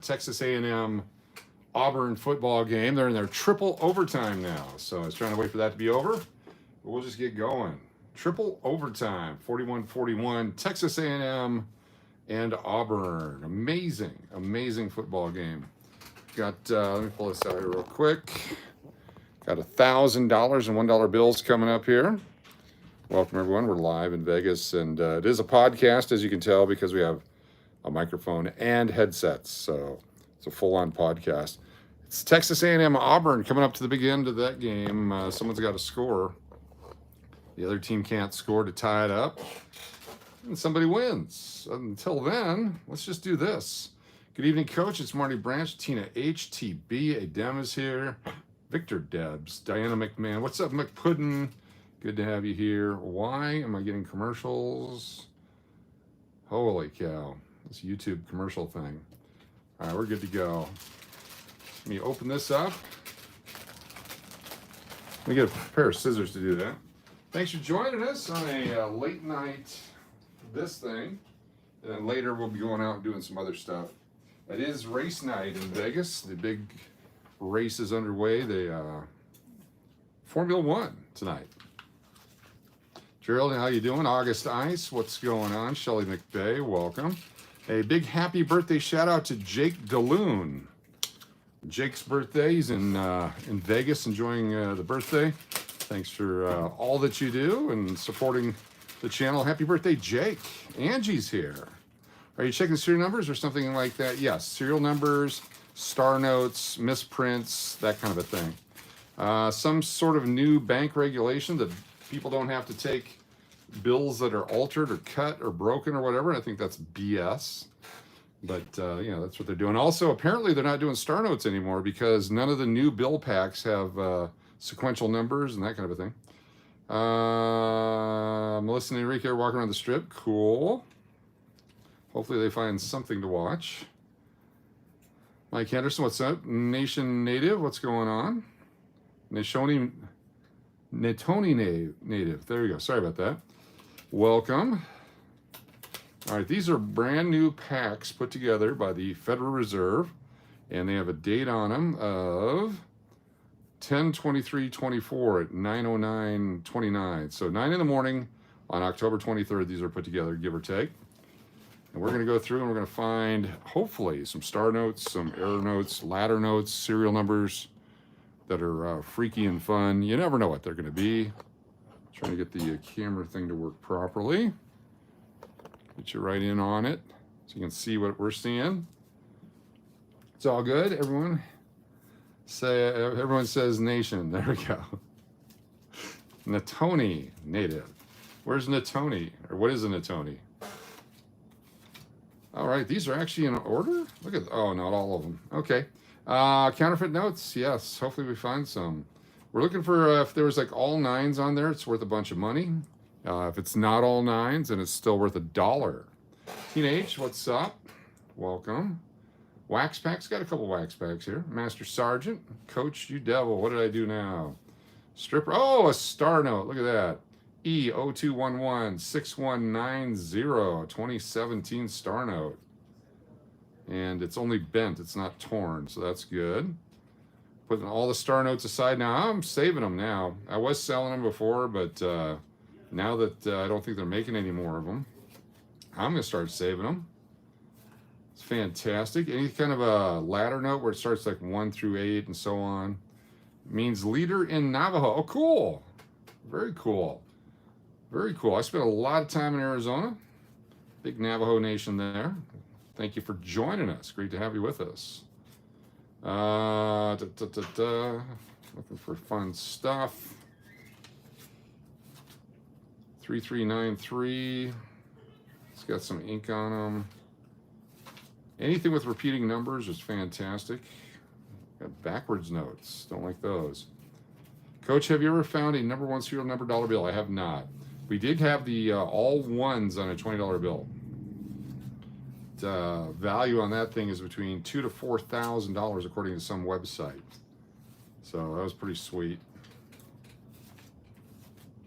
Texas A&M Auburn football game. They're in their triple overtime now. So I was trying to wait for that to be over. But we'll just get going. Triple overtime, 41-41, Texas A&M and Auburn. Amazing, amazing football game. Got, let me pull this out here real quick. Got $1,000 and $1 bills coming up here. Welcome, everyone. We're live in Vegas, and it is a podcast, as you can tell, because we have a microphone and headsets. So it's a full-on podcast. It's Texas A&M Auburn coming up to the big end of that game. Someone's got to score. The other team can't score to tie it up, and somebody wins. Until then, let's just do this. Good evening, Coach. It's Marnie Branch, Tina H, TB, Adem is here, Victor Debs, Diana McMahon. What's up, McPuddin? Good to have you here. Why am I getting commercials? Holy cow. This YouTube commercial thing. All right, we're good to go. Let me open this up. Let me get a pair of scissors to do that. Thanks for joining us on a late night this thing. And then later we'll be going out and doing some other stuff. It is race night in Vegas. The big race is underway. The Formula One tonight. Gerald, how you doing? August Ice, what's going on? Shelly McVeigh, welcome. A big happy birthday shout out to Jake DeLune. Jake's birthday. He's in Vegas enjoying the birthday. Thanks for all that you do and supporting the channel. Happy birthday, Jake. Angie's here. Are you checking serial numbers or something like that? Yes, serial numbers, star notes, misprints, that kind of a thing. Some sort of new bank regulation that people don't have to take bills that are altered or cut or broken or whatever. I think that's BS. But, you know, that's what they're doing. Also, apparently they're not doing star notes anymore because none of the new bill packs have sequential numbers and that kind of a thing. Melissa and Enrique are walking around the strip. Cool. Hopefully they find something to watch. Mike Henderson, what's up? Nation Native, what's going on? Netoni Native. There we go. Sorry about that. Welcome. All right, these are brand new packs put together by the Federal Reserve, and they have a date on them of 10/23/24 at 9:09:29. So 9 in the morning on October 23rd, these are put together, give or take. And we're going to go through and we're going to find, hopefully, some star notes, some error notes, ladder notes, serial numbers that are freaky and fun. You never know what they're going to be. Trying to get the camera thing to work properly. Get you right in on it so you can see what we're seeing. It's all good. Everyone says nation. There we go. Netoni Native. Where's Netoni? Or what is a Netoni? All right, these are actually in order. Look at, oh, not all of them. Okay. Counterfeit notes, yes. Hopefully we find some. We're looking for, if there was like all nines on there, it's worth a bunch of money. If it's not all nines, then it's still worth $1. Teenage, what's up? Welcome. Wax packs, got a couple wax packs here. Master Sergeant, Coach, you devil, what did I do now? Stripper, oh, a star note, look at that. E02116190, 2017 star note. And it's only bent, it's not torn, so that's good. Putting all the star notes aside now. I'm saving them now. I was selling them before, but now that I don't think they're making any more of them, I'm going to start saving them. It's fantastic. Any kind of a ladder note where it starts like 1 through 8 and so on. It means leader in Navajo. Oh, cool. Very cool. Very cool. I spent a lot of time in Arizona. Big Navajo nation there. Thank you for joining us. Great to have you with us. Looking for fun stuff. 3393. It's got some ink on them. Anything with repeating numbers is fantastic. Got backwards notes. Don't like those. Coach, have you ever found a number one serial number dollar bill? I have not. We did have the all ones on a $20 bill. Value on that thing is between $2,000 to $4,000 according to some website. So that was pretty sweet.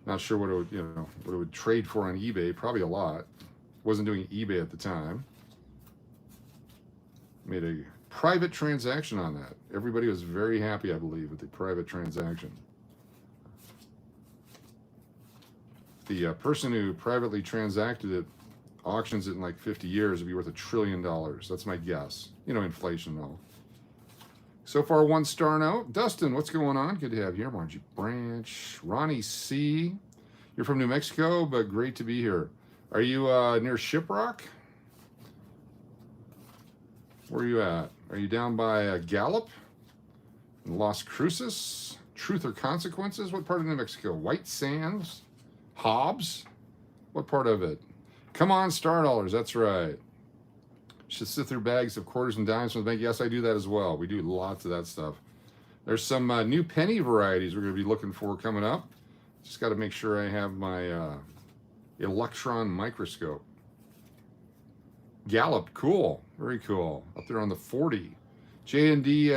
Not sure what it would, what it would trade for on eBay. Probably a lot. Wasn't doing eBay at the time. Made a private transaction on that. Everybody was very happy, I believe, with the private transaction. The person who privately transacted it auctions it in like 50 years, it'd be worth $1 trillion. That's my guess. You know, inflation and all. So far, 1 star note. Dustin, what's going on? Good to have you here. Margie Branch. Ronnie C. You're from New Mexico, but great to be here. Are you near Shiprock? Where are you at? Are you down by Gallup? Las Cruces? Truth or Consequences? What part of New Mexico? White Sands? Hobbs? What part of it? Come on, star dollars. That's right. Should sit through bags of quarters and dimes from the bank. Yes, I do that as well. We do lots of that stuff. There's some new penny varieties we're going to be looking for coming up. Just got to make sure I have my electron microscope. Gallup, cool, very cool. Up there on the 40. J&D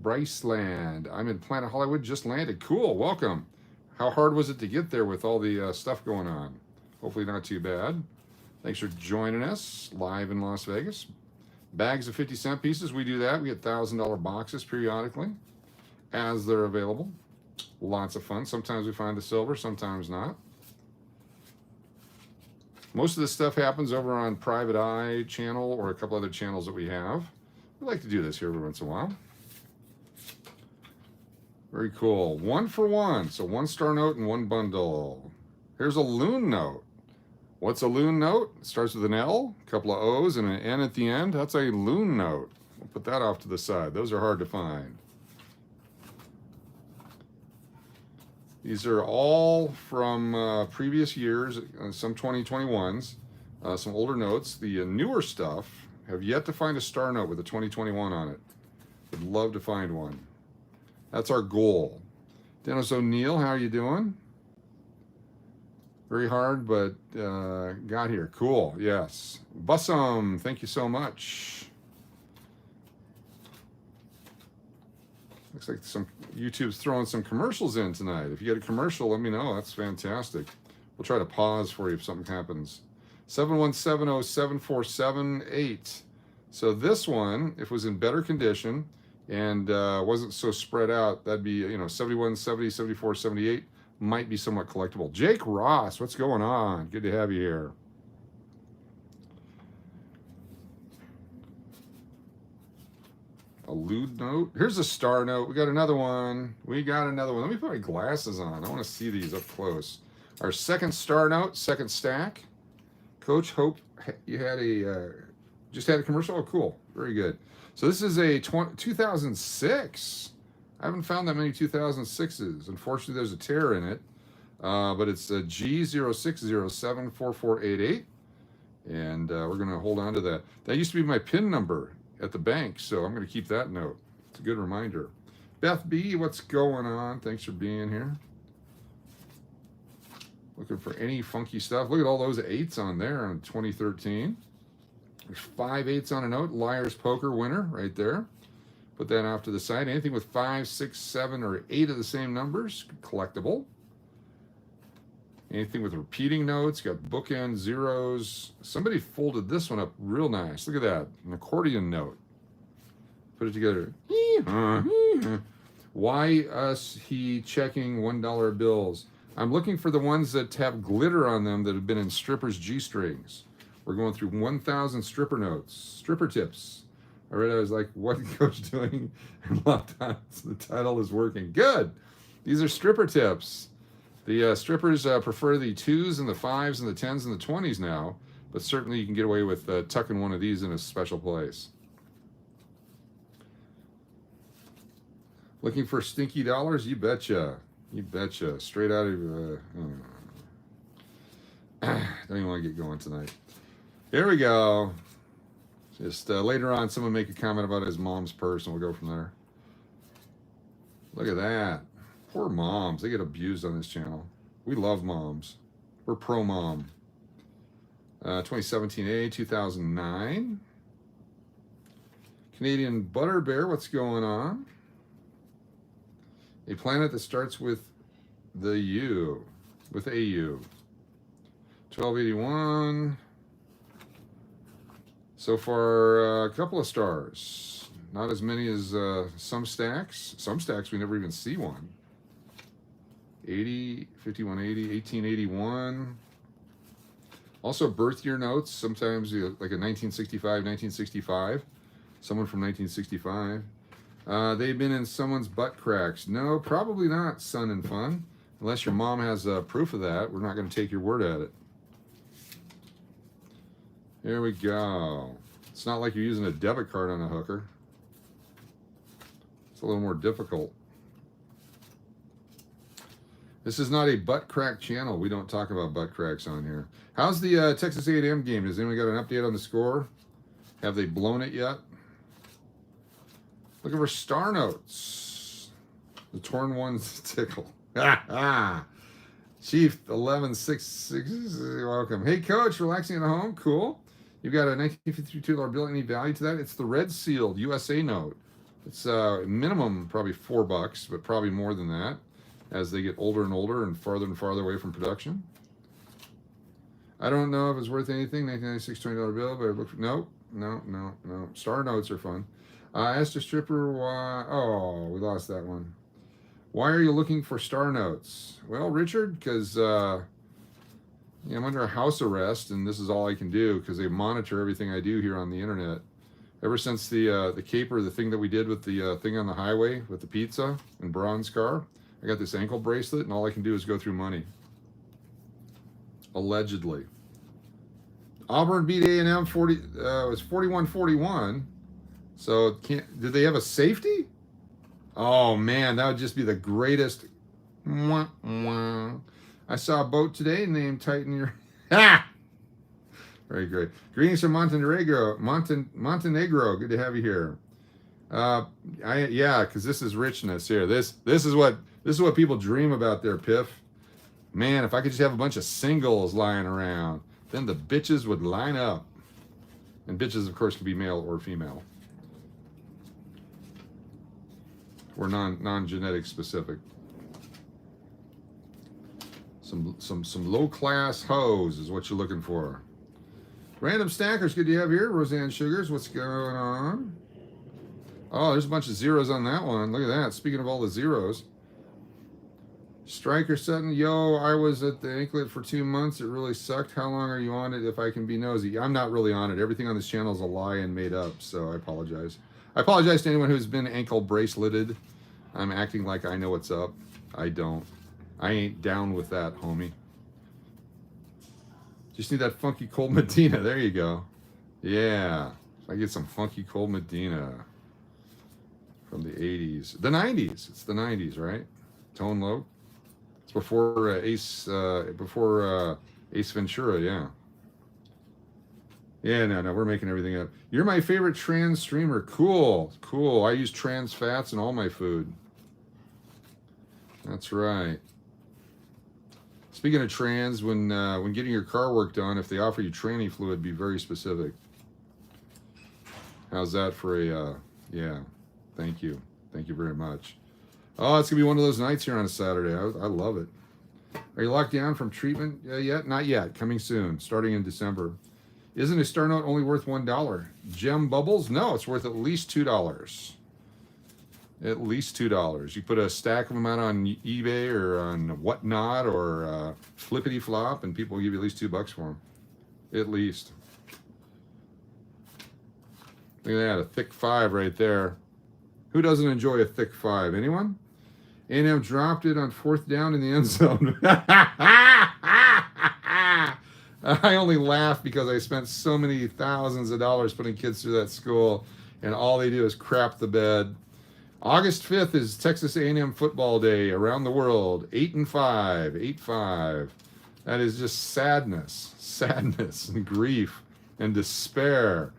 Bryceland. I'm in Planet Hollywood, just landed. Cool, welcome. How hard was it to get there with all the stuff going on? Hopefully not too bad. Thanks for joining us live in Las Vegas. Bags of 50-cent pieces, we do that. We get $1,000 boxes periodically as they're available. Lots of fun. Sometimes we find the silver, sometimes not. Most of this stuff happens over on Private Eye channel or a couple other channels that we have. We like to do this here every once in a while. Very cool. 1 for 1. So 1 star note and 1 bundle. Here's a loon note. What's a loon note? It starts with an L, a couple of O's, and an N at the end. That's a loon note. We'll put that off to the side. Those are hard to find. These are all from previous years, some 2021s, some older notes. The newer stuff have yet to find a star note with a 2021 on it. Would love to find one. That's our goal. Dennis O'Neill, how are you doing? Very hard, but got here. Cool, yes. Bussum, thank you so much. Looks like some YouTube's throwing some commercials in tonight. If you get a commercial, let me know. That's fantastic. We'll try to pause for you if something happens. 717074778. So this one, if it was in better condition and wasn't so spread out, that'd be, you know, 71, 70, 74, 78. Might be somewhat collectible. Jake Ross, what's going on? Good to have you here. A lewd note. Here's a star note. We got another one. We got another one. Let me put my glasses on. I want to see these up close. Our second star note, second stack. Coach, hope you had a just had a commercial. Oh, cool. Very good. So this is a 2006. I haven't found that many 2006s. Unfortunately, there's a tear in it, but it's a G06074488, and we're going to hold on to that. That used to be my PIN number at the bank, so I'm going to keep that note. It's a good reminder. Beth B, what's going on? Thanks for being here. Looking for any funky stuff. Look at all those 8s on there on 2013. There's 5 8s on a note. Liar's Poker winner right there. Put that off to the side. Anything with 5, 6, 7, or 8 of the same numbers, collectible. Anything with repeating notes, got bookend zeros. Somebody folded this one up real nice. Look at that, an accordion note. Put it together. Why us he checking $1 bills? I'm looking for the ones that have glitter on them that have been in strippers' G-strings. We're going through 1,000 stripper notes, stripper tips. I read, I was like, what Coach doing? And a lot of times the title is working. Good. These are stripper tips. The strippers prefer the 2s and the 5s and the 10s and the 20s now, but certainly you can get away with tucking one of these in a special place. Looking for stinky dollars? You betcha. You betcha. Straight out of... don't even want to get going tonight. Here we go. Just later on, someone make a comment about his mom's purse, and we'll go from there. Look at that. Poor moms. They get abused on this channel. We love moms. We're pro-mom. 2017A, 2009. Canadian Butter Bear, what's going on? A planet that starts with the U, with AU. 1281. So far, a couple of stars. Not as many as some stacks. Some stacks we never even see one. 80, 5180, 1881. Also birth year notes. Sometimes like a 1965. Someone from 1965. They've been in someone's butt cracks. No, probably not, Sun and Fun. Unless your mom has proof of that, we're not going to take your word at it. Here we go. It's not like you're using a debit card on a hooker. It's a little more difficult. This is not a butt crack channel. We don't talk about butt cracks on here. How's the Texas A&M game? Has anyone got an update on the score? Have they blown it yet? Looking for star notes. The torn ones tickle. Chief 1166, welcome. Hey coach, relaxing at home, cool. You've got a $1952 bill. Any value to that? It's the red sealed USA note. It's minimum probably $4, but probably more than that as they get older and farther away from production. I don't know if it's worth anything. 1996 $20 bill, but it looks no. Star notes are fun. Asked a stripper why. Oh, we lost that one. Why are you looking for star notes? Well, Richard, because I'm under a house arrest, and this is all I can do because they monitor everything I do here on the internet. Ever since the caper, the thing that we did with the thing on the highway with the pizza and bronze car, I got this ankle bracelet, and all I can do is go through money. Allegedly. Auburn beat A&M 40. It was 41-41. So did they have a safety? Oh man, that would just be the greatest. Mwah, mwah. I saw a boat today named Titan Your. Very great. Greetings from Montenegro. Montenegro. Good to have you here. Yeah, because this is richness here. This is what people dream about there, Piff. Man, if I could just have a bunch of singles lying around, then the bitches would line up. And bitches, of course, can be male or female. Or non-genetic specific. Some low-class hoes is what you're looking for. Random Stackers, good to have here. Roseanne Sugars, what's going on? Oh, there's a bunch of zeros on that one. Look at that. Speaking of all the zeros. Striker Sutton, yo, I was at the anklet for 2 months. It really sucked. How long are you on it if I can be nosy? I'm not really on it. Everything on this channel is a lie and made up, so I apologize. I apologize to anyone who's been ankle braceleted. I'm acting like I know what's up. I don't. I ain't down with that, homie. Just need that funky cold Medina. There you go. Yeah. I get some funky cold Medina from the 80s. The 90s. It's the 90s, right? Tone low. It's before Ace Ventura, yeah. Yeah, no, we're making everything up. You're my favorite trans streamer. Cool. I use trans fats in all my food. That's right. Speaking of trans, when getting your car work done, if they offer you tranny fluid, be very specific. How's that for a, yeah, thank you. Thank you very much. Oh, it's going to be one of those nights here on a Saturday. I love it. Are you locked down from treatment yet? Not yet. Coming soon, starting in December. Isn't a star note only worth $1? Gem bubbles? No, it's worth at least $2. At least $2. You put a stack of them out on eBay or on Whatnot or Flippity Flop, and people will give you at least $2 for them. At least. Look at that, a thick 5 right there. Who doesn't enjoy a thick 5? Anyone? A&M dropped it on 4th down in the end zone. I only laugh because I spent so many thousands of dollars putting kids through that school, and all they do is crap the bed. August 5th is Texas A&M football day around the world. 8-5, 8-5. That is just sadness and grief and despair.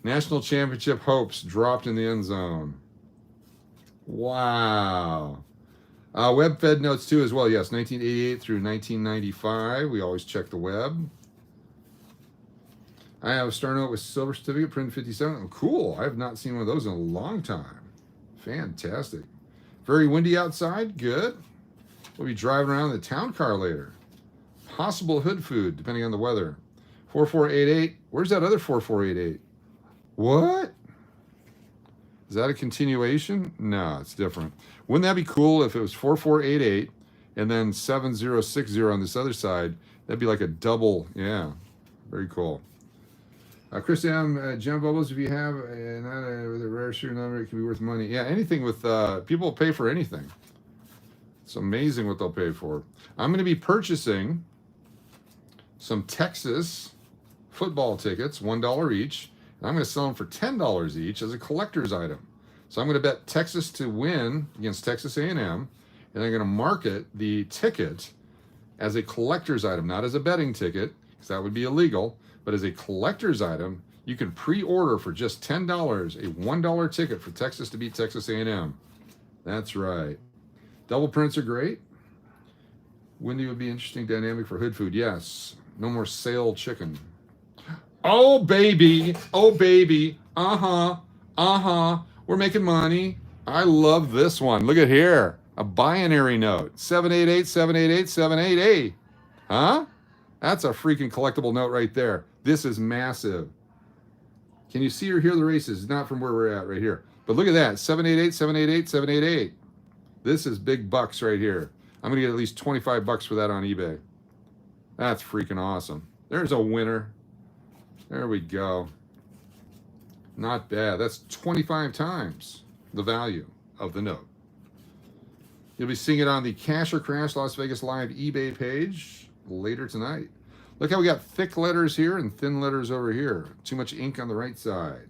National championship hopes dropped in the end zone. Wow. Web fed notes too as well. Yes, 1988 through 1995. We always check the web. I have a star note with silver certificate, print 57. Oh, cool. I have not seen one of those in a long time. Fantastic. Very windy outside. Good. We'll be driving around in the town car later. Possible hood food, depending on the weather. 4488. Where's that other 4488? What? Is that a continuation? No, it's different. Wouldn't that be cool if it was 4488 and then 7060 on this other side? That'd be like a double. Yeah, very cool. Chris M, gem bubbles, if you have with a rare sheer number, it can be worth money. Yeah, anything with, people pay for anything. It's amazing what they'll pay for. I'm going to be purchasing some Texas football tickets, $1 each. And I'm going to sell them for $10 each as a collector's item. So I'm going to bet Texas to win against Texas A&M, and I'm going to market the ticket as a collector's item, not as a betting ticket, because that would be illegal. But as a collector's item, you can pre-order for just $10 a $1 ticket for Texas to beat Texas A&M. That's right. Double prints are great. Windy would be interesting dynamic for hood food. Yes. No more sale chicken. Oh, baby. Oh, baby. Uh-huh. Uh-huh. We're making money. I love this one. Look at here. A binary note. 788, 788, 788. Huh? That's a freaking collectible note right there. This is massive. Can you see or hear the races? Not from where we're at right here. But look at that. 788, 788, 788. This is big bucks right here. I'm going to get at least 25 bucks for that on eBay. That's freaking awesome. There's a winner. There we go. Not bad. That's 25 times the value of the note. You'll be seeing it on the Cash or Crash Las Vegas Live eBay page later tonight. Look how we got thick letters here and thin letters over here. Too much ink on the right side.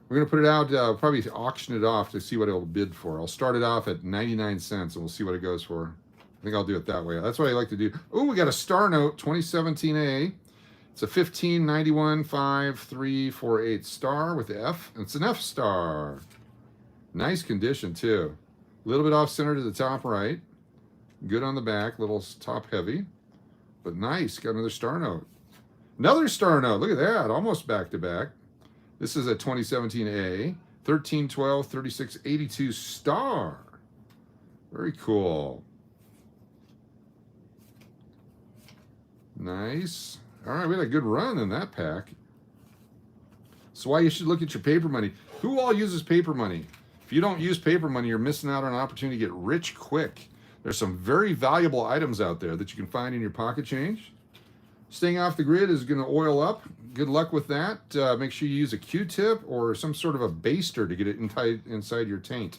We're going to put it out, probably auction it off to see what it'll bid for. I'll start it off at 99 cents and we'll see what it goes for. I think I'll do it that way. That's what I like to do. Oh, we got a star note, 2017A. It's a 15915348 star with the F. And it's an F star. Nice condition too. A little bit off center to the top right. Good on the back, little top heavy. But nice, got another star note. Another star note, look at that, almost back to back. This is a 2017A, 13123682 star. Very cool. Nice. All right, we had a good run in that pack. So why you should look at your paper money. Who all uses paper money? If you don't use paper money, you're missing out on an opportunity to get rich quick. There's some very valuable items out there that you can find in your pocket change. Staying off the grid is going to oil up. Good luck with that. Make sure you use a Q-tip or some sort of a baster to get it inside your taint.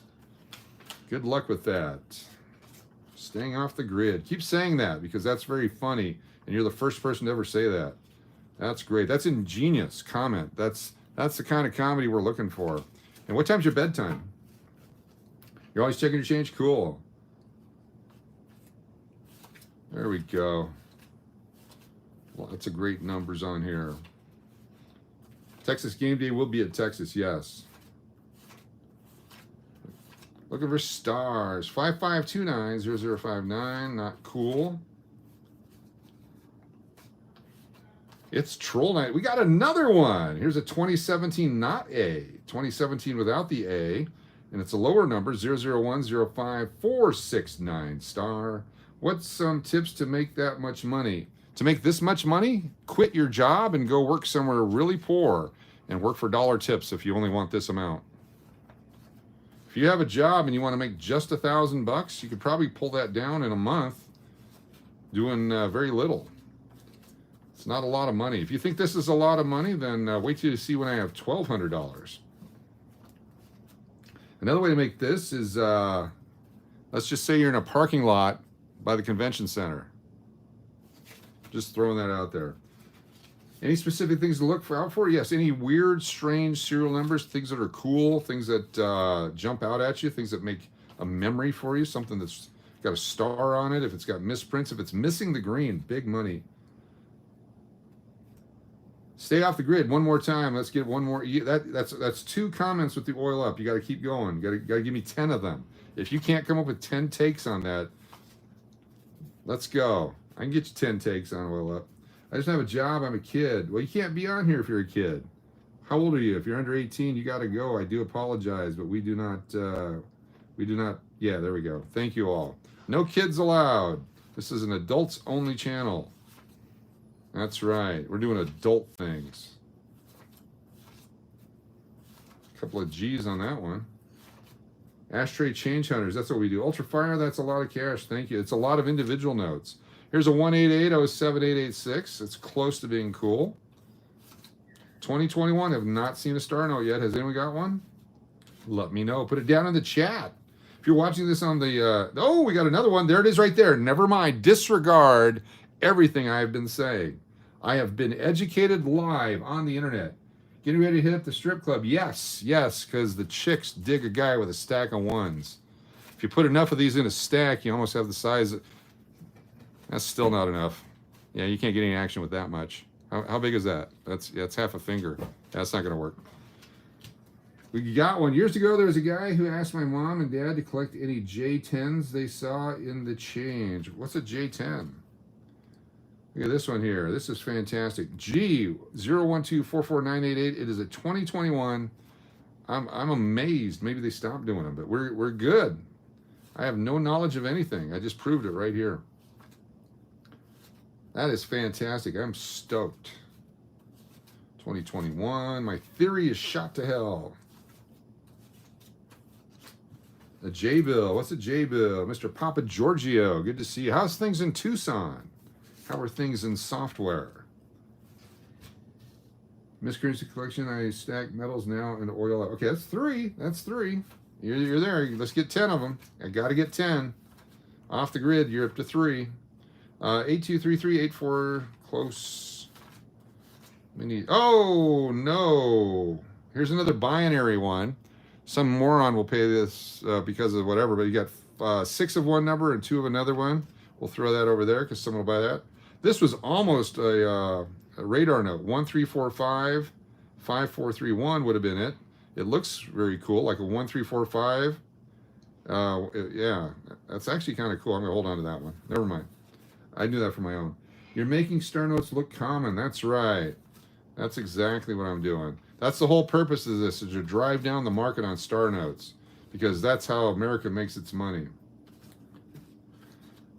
Good luck with that. Staying off the grid. Keep saying that because that's very funny, and you're the first person to ever say that. That's great. That's ingenious comment. That's the kind of comedy we're looking for. And what time's your bedtime? You're always checking your change? Cool. There we go. Lots of great numbers on here. Texas game day will be at Texas, yes. Looking for stars. 55290059. Not cool. It's Troll Night. We got another one. Here's a 2017 not A. 2017 without the A. And it's a lower number, 00105469 star. What's some tips to make that much money? To make this much money, quit your job and go work somewhere really poor and work for dollar tips if you only want this amount. If you have a job and you want to make just $1,000, you could probably pull that down in a month doing very little. It's not a lot of money. If you think this is a lot of money, then wait till you see when I have $1,200. Another way to make this is, let's just say you're in a parking lot by the convention center. Just throwing that out there. Any specific things to look out for? Yes, any weird, strange serial numbers, things that are cool, things that jump out at you, things that make a memory for you, something that's got a star on it, if it's got misprints, if it's missing the green, big money. Stay off the grid one more time. Let's get one more. That's 2 comments with the oil up. You got to keep going. You got to give me 10 of them. If you can't come up with 10 takes on that, let's go. I can get you 10 takes on oil up. I just have a job. I'm a kid. Well, you can't be on here if you're a kid. How old are you? If you're under 18, you got to go. I do apologize, but we do not. Yeah, there we go. Thank you all. No kids allowed. This is an adults only channel. That's right. We're doing adult things. Couple of G's on that one. Ashtray Change Hunters, that's what we do. Ultra Fire, that's a lot of cash. Thank you. It's a lot of individual notes. Here's a 188078886. It's close to being cool. 2021, have not seen a star note yet. Has anyone got one? Let me know. Put it down in the chat. If you're watching this on the, oh, we got another one. There it is right there. Never mind. Disregard everything I have been saying. I have been educated live on the internet. Getting ready to hit up the strip club. Yes, yes, because the chicks dig a guy with a stack of ones. If you put enough of these in a stack, you almost have the size of, that's still not enough. Yeah, you can't get any action with that much. How big is that? That's half a finger. That's not going to work. We got one. Years ago, there was a guy who asked my mom and dad to collect any J10s they saw in the change. What's a J10? Look at this one here. This is fantastic. G012449888. It is a 2021. I'm amazed. Maybe they stopped doing them, but we're good. I have no knowledge of anything. I just proved it right here. That is fantastic. I'm stoked. 2021. My theory is shot to hell. A J-Bill. What's a J-Bill? Mr. Papa Giorgio. Good to see you. How's things in Tucson? How are things in software? Miscurrency collection. I stack metals now and oil. Okay, that's 3. That's 3. You're there. Let's get 10 of them. I got to get 10. Off the grid, you're up to 3. 823384, close. We need, oh no. Here's another binary one. Some moron will pay this because of whatever, but you got 6 of one number and 2 of another one. We'll throw that over there because someone will buy that. This was almost a radar note. 1345 5431 would have been it. It looks very cool, like a 1345. Yeah, that's actually kind of cool. I'm gonna hold on to that one. Never mind. I knew that for my own. You're making star notes look common. That's right. That's exactly what I'm doing. That's the whole purpose of this, is to drive down the market on star notes, because that's how America makes its money.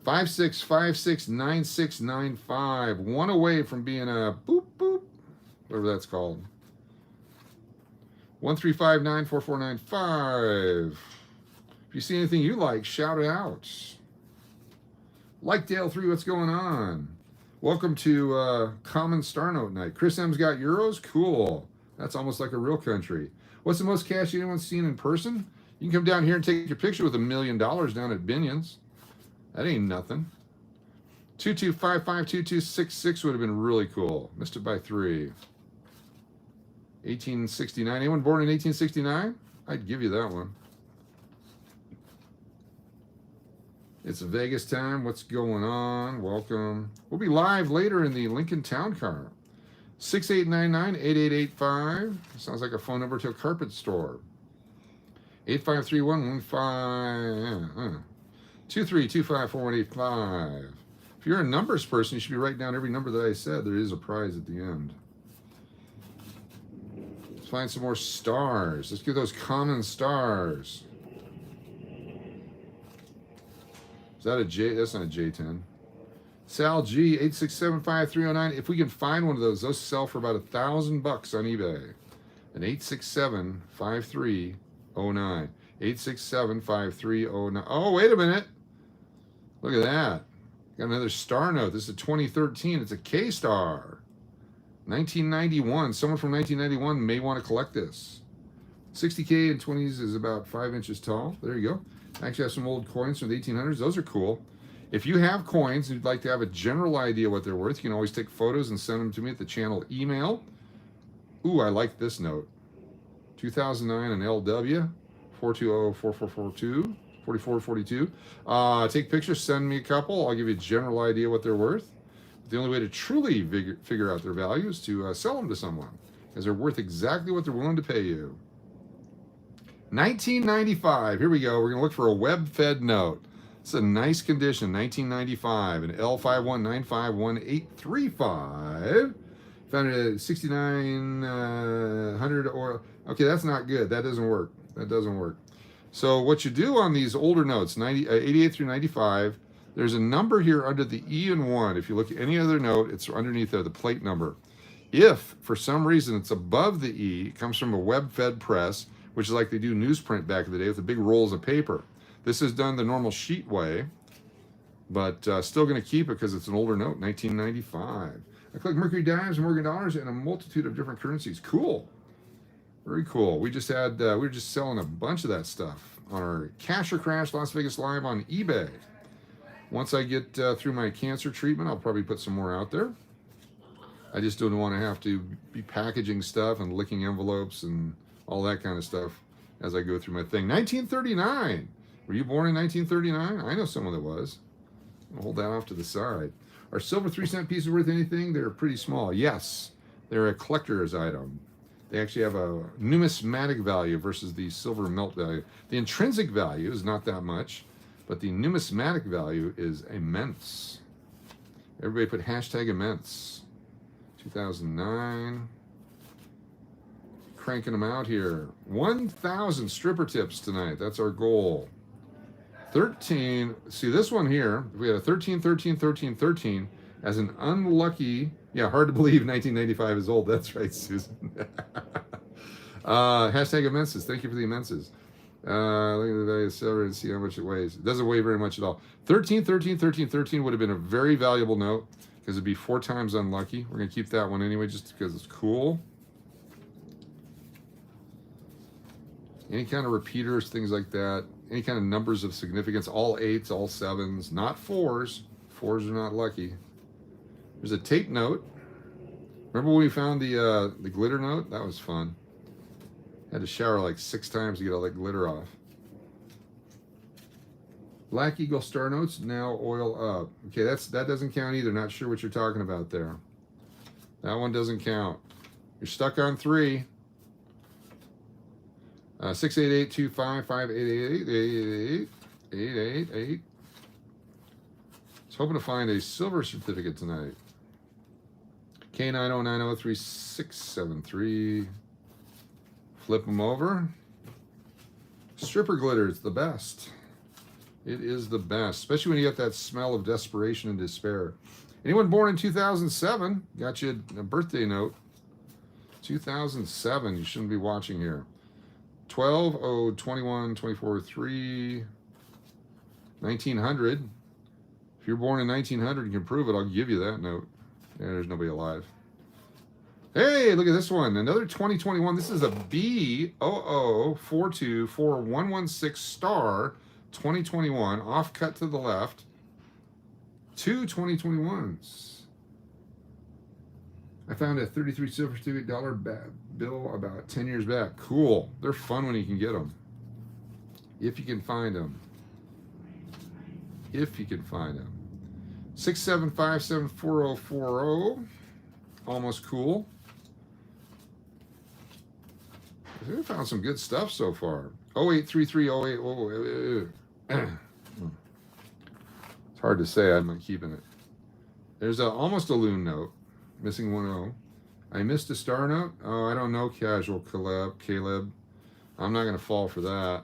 56569695. One away from being a boop boop, whatever that's called. 1359445. If you see anything you like, shout it out. Like Dale 3, what's going on? Welcome to Common Star Note Night. Chris M's got euros? Cool. That's almost like a real country. What's the most cash anyone's seen in person? You can come down here and take your picture with $1 million down at Binion's. That ain't nothing. 22552266 would have been really cool. Missed it by 3. 1869. Anyone born in 1869? I'd give you that one. It's Vegas time. What's going on? Welcome. We'll be live later in the Lincoln Town Car. 6899-8885. Sounds like a phone number to a carpet store. 853115. 23254185. If you're a numbers person, you should be writing down every number that I said. There is a prize at the end. Let's find some more stars. Let's get those common stars. Is that a J? That's not a J10. Sal G, 8675309. If we can find one of those sell for about $1,000 on eBay. An 8675309. 8675309. Oh, wait a minute. Look at that. Got another star note. This is a 2013. It's a K-Star. 1991. Someone from 1991 may want to collect this. 60K in 20s is about 5 inches tall. There you go. I actually have some old coins from the 1800s. Those are cool. If you have coins and you'd like to have a general idea what they're worth, you can always take photos and send them to me at the channel email. Ooh, I like this note. 2009 and LW 420-4442, 4442. Take pictures, send me a couple. I'll give you a general idea what they're worth. The only way to truly figure out their value is to sell them to someone, because they're worth exactly what they're willing to pay you. 1995. Here we go. We're going to look for a web-fed note. It's a nice condition. 1995. An L51951835. Found it at 6900 or... Okay, that's not good. That doesn't work. That doesn't work. So what you do on these older notes, 88 through 95, there's a number here under the E and 1. If you look at any other note, it's underneath there, the plate number. If, for some reason, it's above the E, it comes from a web-fed press, which is like they do newsprint back in the day with the big rolls of paper. This is done the normal sheet way, but still going to keep it because it's an older note, 1995. I collect Mercury dimes, Morgan dollars, and a multitude of different currencies. Cool. Very cool. We just had, we were just selling a bunch of that stuff on our Cash or Crash Las Vegas Live on eBay. Once I get through my cancer treatment, I'll probably put some more out there. I just don't want to have to be packaging stuff and licking envelopes and all that kind of stuff as I go through my thing. 1939. Were you born in 1939? I know someone that was. I'll hold that off to the side. Are silver 3-cent pieces worth anything? They're pretty small. Yes, they're a collector's item. They actually have a numismatic value versus the silver melt value. The intrinsic value is not that much, but the numismatic value is immense. Everybody put hashtag immense. 2009. Cranking them out here. 1,000 stripper tips tonight. That's our goal. 13. See this one here. We had a 13, 13, 13, 13 as an unlucky. Yeah, hard to believe 1995 is old. That's right, Susan. Hashtag immenses. Thank you for the immenses. Look at the value of silver and see how much it weighs. It doesn't weigh very much at all. 13, 13, 13, 13 would have been a very valuable note because it'd be 4 times unlucky. We're going to keep that one anyway just because it's cool. Any kind of repeaters, things like that. Any kind of numbers of significance. All 8s, all 7s, not 4s. 4s are not lucky. There's a tape note. Remember when we found the glitter note? That was fun. Had to shower like 6 times to get all that glitter off. Black Eagle Star Notes, now oil up. Okay, that doesn't count either. Not sure what you're talking about there. That one doesn't count. You're stuck on 3. 688-255-888-888. I was hoping to find a silver certificate tonight. K90903673. Flip them over. Stripper glitter is the best. It is the best, especially when you get that smell of desperation and despair. Anyone born in 2007, got you a birthday note. 2007, you shouldn't be watching here. 12, 21, 24, 3, 1900. If you're born in 1900 and can prove it, I'll give you that note. Yeah, there's nobody alive. Hey, look at this one. Another 2021. This is a B004241116 star 2021. Off cut to the left. 2 2021s. I found a 33 silver certificate dollar bill about 10 years back. Cool. They're fun when you can get them. If you can find them. If you can find them. 675744040. Almost cool. I think I found some good stuff so far. 083308. It's hard to say. I'm not keeping it. There's almost a loon note. Missing 10. I missed a star note. Oh, I don't know. Casual Caleb. I'm not going to fall for that.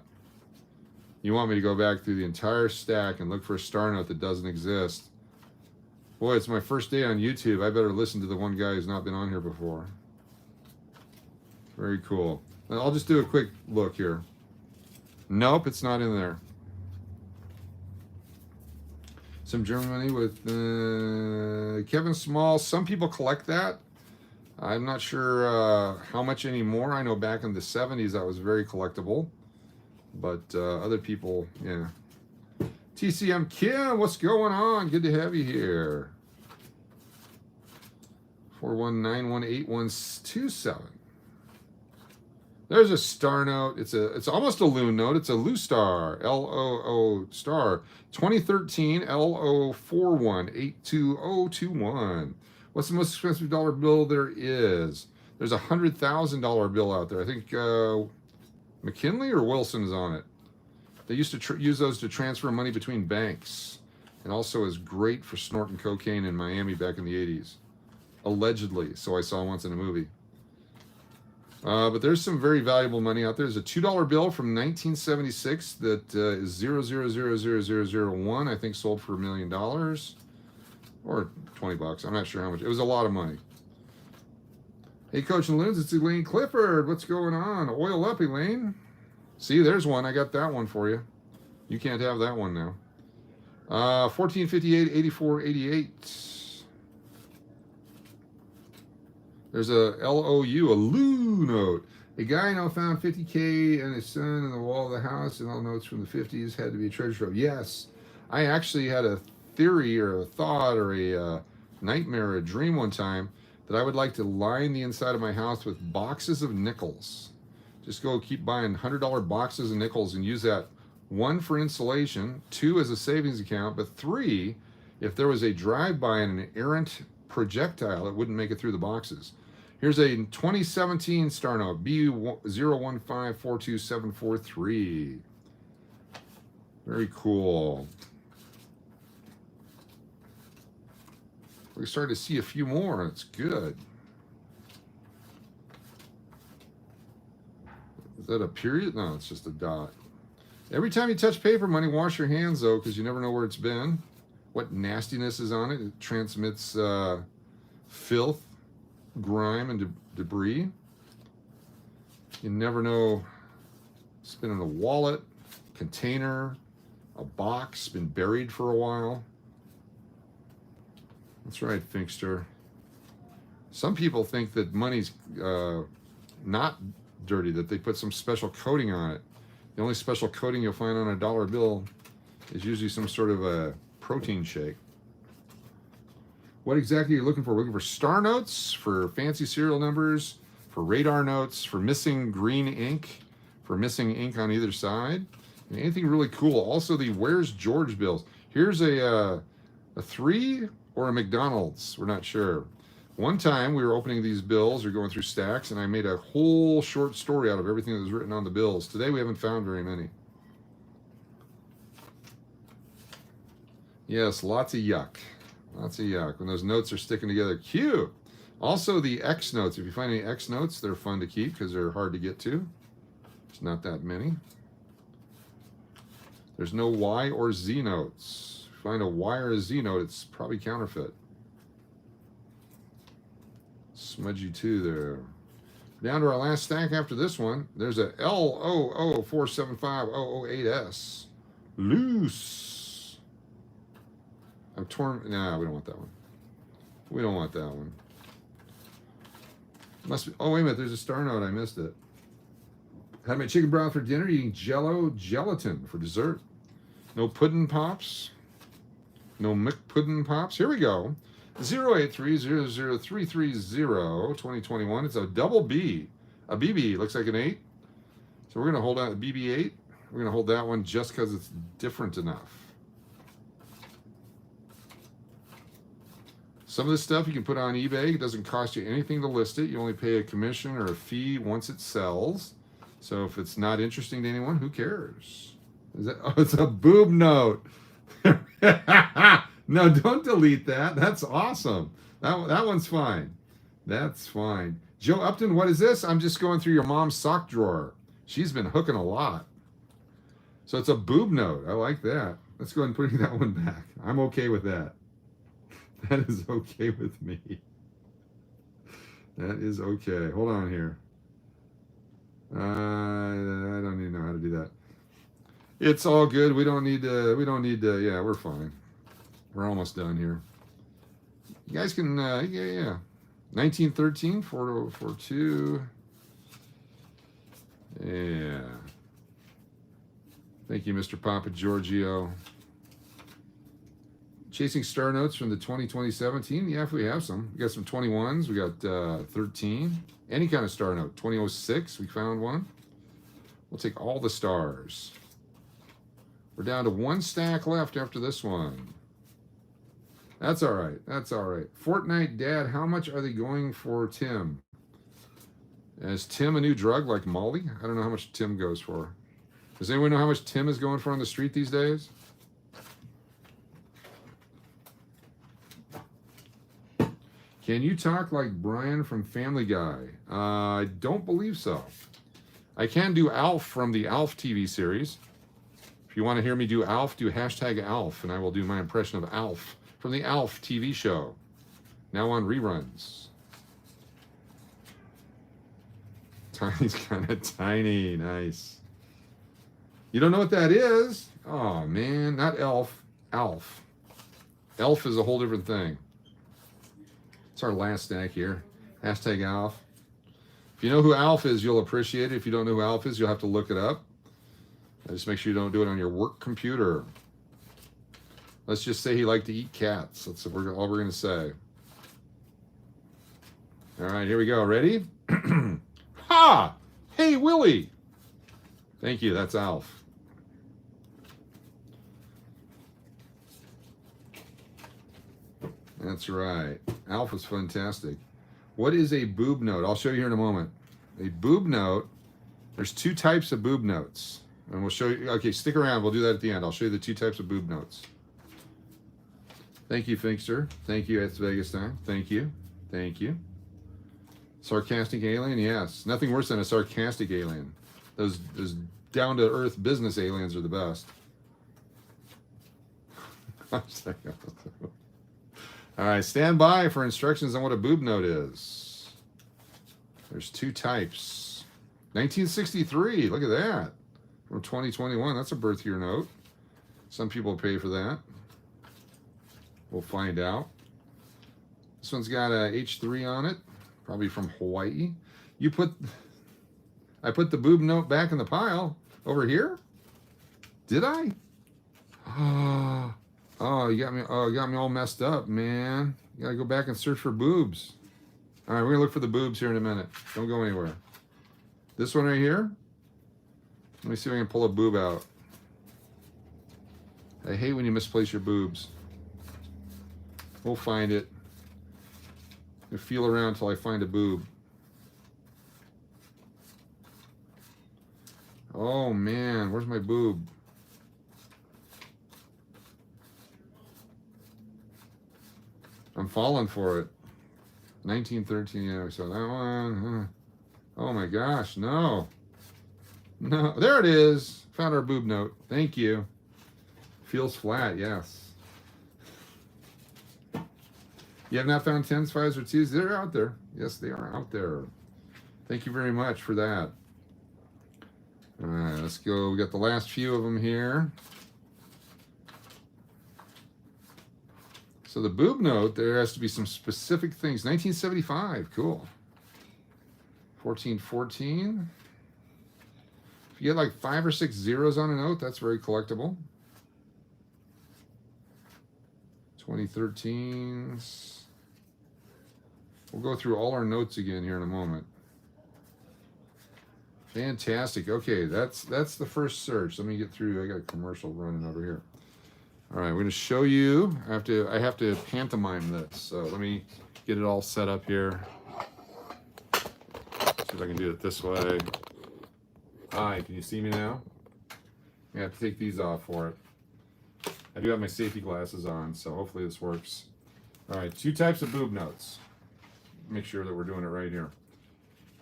You want me to go back through the entire stack and look for a star note that doesn't exist? Boy, it's my first day on YouTube. I better listen to the one guy who's not been on here before. Very cool. I'll just do a quick look here. Nope, it's not in there. Some German money with Kevin Small. Some people collect that. I'm not sure how much anymore. I know back in the 70s that was very collectible. But other people, yeah. TCM Kim, what's going on? Good to have you here. 4191827. There's a star note. It's almost a loon note. It's a Lou Star, LOO star. 2013 LO41822021. What's the most expensive dollar bill there is? There's a $100,000 bill out there. I think McKinley or Wilson is on it. They used to use those to transfer money between banks, and also is great for snorting cocaine in Miami back in the 80s. Allegedly, so I saw once in a movie. But there's some very valuable money out there. There's a $2 bill from 1976 that is 0000001. I think sold for $1 million or $20. I'm not sure how much. It was a lot of money. Hey, Coach and Loons, it's Elaine Clifford. What's going on? Oil up, Elaine. See, there's one. I got that one for you. You can't have that one now. 1458, 8488. There's a LOU, a Lou note. A guy I know found 50K and his son in the wall of the house, and all notes from the 50s had to be a treasure trove. Yes, I actually had a theory or a thought or a nightmare or a dream one time that I would like to line the inside of my house with boxes of nickels. Just go keep buying $100 boxes of nickels and use that, 1 for insulation, 2 as a savings account, but 3, if there was a drive-by and an errant projectile, it wouldn't make it through the boxes. Here's a 2017 star note, B01542743. Very cool. We're starting to see a few more. It's good. Is that a period? No, it's just a dot. Every time you touch paper money, wash your hands, though, because you never know where it's been. What nastiness is on it. It transmits filth, grime, and debris. You never know. It's been in a wallet, container, a box, been buried for a while. That's right, Finkster. Some people think that money's not dirty, that they put some special coating on it. The only special coating you'll find on a dollar bill is usually some sort of a protein shake. What exactly are you looking for? We're looking for star notes, for fancy serial numbers, for radar notes, for missing green ink, for missing ink on either side, and anything really cool. Also, the Where's George bills. Here's a 3 or a McDonald's. We're not sure. One time we were opening these bills or going through stacks, and I made a whole short story out of everything that was written on the bills. Today we haven't found very many. Yes, lots of yuck. Lots of yuck. When those notes are sticking together, cute. Also the X notes. If you find any X notes, they're fun to keep because they're hard to get to. There's not that many. There's no Y or Z notes. If you find a Y or a Z note, it's probably counterfeit. Smudgy 2 there. Down to our last stack after this one. There's a LOO475008S. Loose. I'm torn. Nah, we don't want that one. We don't want that one. Must be. Oh, wait a minute. There's a star note. I missed it. Had my chicken broth for dinner, eating Jello gelatin for dessert. No pudding pops. No McPuddin pops. Here we go. 083003330 2021. It's a double B. A BB. Looks like an 8. So we're going to hold out the BB8. We're going to hold that one just because it's different enough. Some of this stuff you can put on eBay. It doesn't cost you anything to list it. You only pay a commission or a fee once it sells. So if it's not interesting to anyone, who cares? Is that, oh, it's a boob note. No, don't delete that. That's awesome. That one's fine. That's fine. Joe Upton, what is this? I'm just going through your mom's sock drawer. She's been hooking a lot. So it's a boob note. I like that. Let's go ahead and put that one back. I'm okay with that. That is okay with me. That is okay. Hold on here. I don't even know how to do that. It's all good. We don't need to, yeah, we're fine. We're almost done here. You guys can, yeah. 1913, 4042. Yeah. Thank you, Mr. Papa Giorgio. Chasing star notes from the 2017. Yeah, if we have some. We got some 21s. We got 13. Any kind of star note. 2006, we found one. We'll take all the stars. We're down to one stack left after this one. That's all right. That's all right. Fortnite Dad, how much are they going for Tim? Is Tim a new drug like Molly? I don't know how much Tim goes for. Does anyone know how much Tim is going for on the street these days? Can you talk like Brian from Family Guy? I don't believe so. I can do Alf from the Alf TV series. If you want to hear me do Alf, do hashtag Alf, and I will do my impression of Alf from the Alf TV show. Now on reruns. Tiny's kind of tiny. Nice. You don't know what that is? Oh, man. Not Elf. Alf. Elf is a whole different thing. It's our last stack here. Hashtag Alf. If you know who Alf is, you'll appreciate it. If you don't know who Alf is, you'll have to look it up. Just make sure you don't do it on your work computer. Let's just say he liked to eat cats. That's all we're going to say. All right, here we go. Ready? Ha! Hey, Willie! Thank you. That's Alf. That's right. Alf is fantastic. What is a boob note? I'll show you here in a moment. A boob note, there's two types of boob notes. And we'll show you. Okay, stick around. We'll do that at the end. I'll show you the two types of boob notes. Thank you, Finkster. Thank you, It's Vegas Time. Thank you. Thank you. Sarcastic alien? Yes. Nothing worse than a sarcastic alien. Those down-to-earth business aliens are the best. All right, stand by for instructions on what a boob note is. There's two types. 1963, look at that. From 2021, that's a birth year note. Some people pay for that. We'll find out. This one's got a H3 on it, probably from Hawaii. I put the boob note back in the pile over here. Did I? Oh, you got me all messed up, man. You gotta go back and search for boobs. All right, we're gonna look for the boobs here in a minute. Don't go anywhere. This one right here. Let me see if I can pull a boob out. I hate when you misplace your boobs. We'll find it. I feel around until I find a boob. Oh man, where's my boob? I'm falling for it. 1913, yeah, so that one. Oh my gosh, no. No, there it is. Found our boob note. Thank you. Feels flat, yes. You have not found 10s, 5s, or 2s? They're out there. Yes, they are out there. Thank you very much for that. All right, let's go. We got the last few of them here. So the boob note, there has to be some specific things. 1975, cool. 1414. If you get like 5 or 6 zeros on a note, that's very collectible. 2013s. We'll go through all our notes again here in a moment. Fantastic. Okay, that's the first search. Let me get through. I got a commercial running over here. All right, we're going to show you. I have to pantomime this. So let me get it all set up here. See if I can do it this way. Hi, can you see me now? I have to take these off for it. I do have my safety glasses on, so hopefully this works. All right, two types of boob notes. Make sure that we're doing it right here.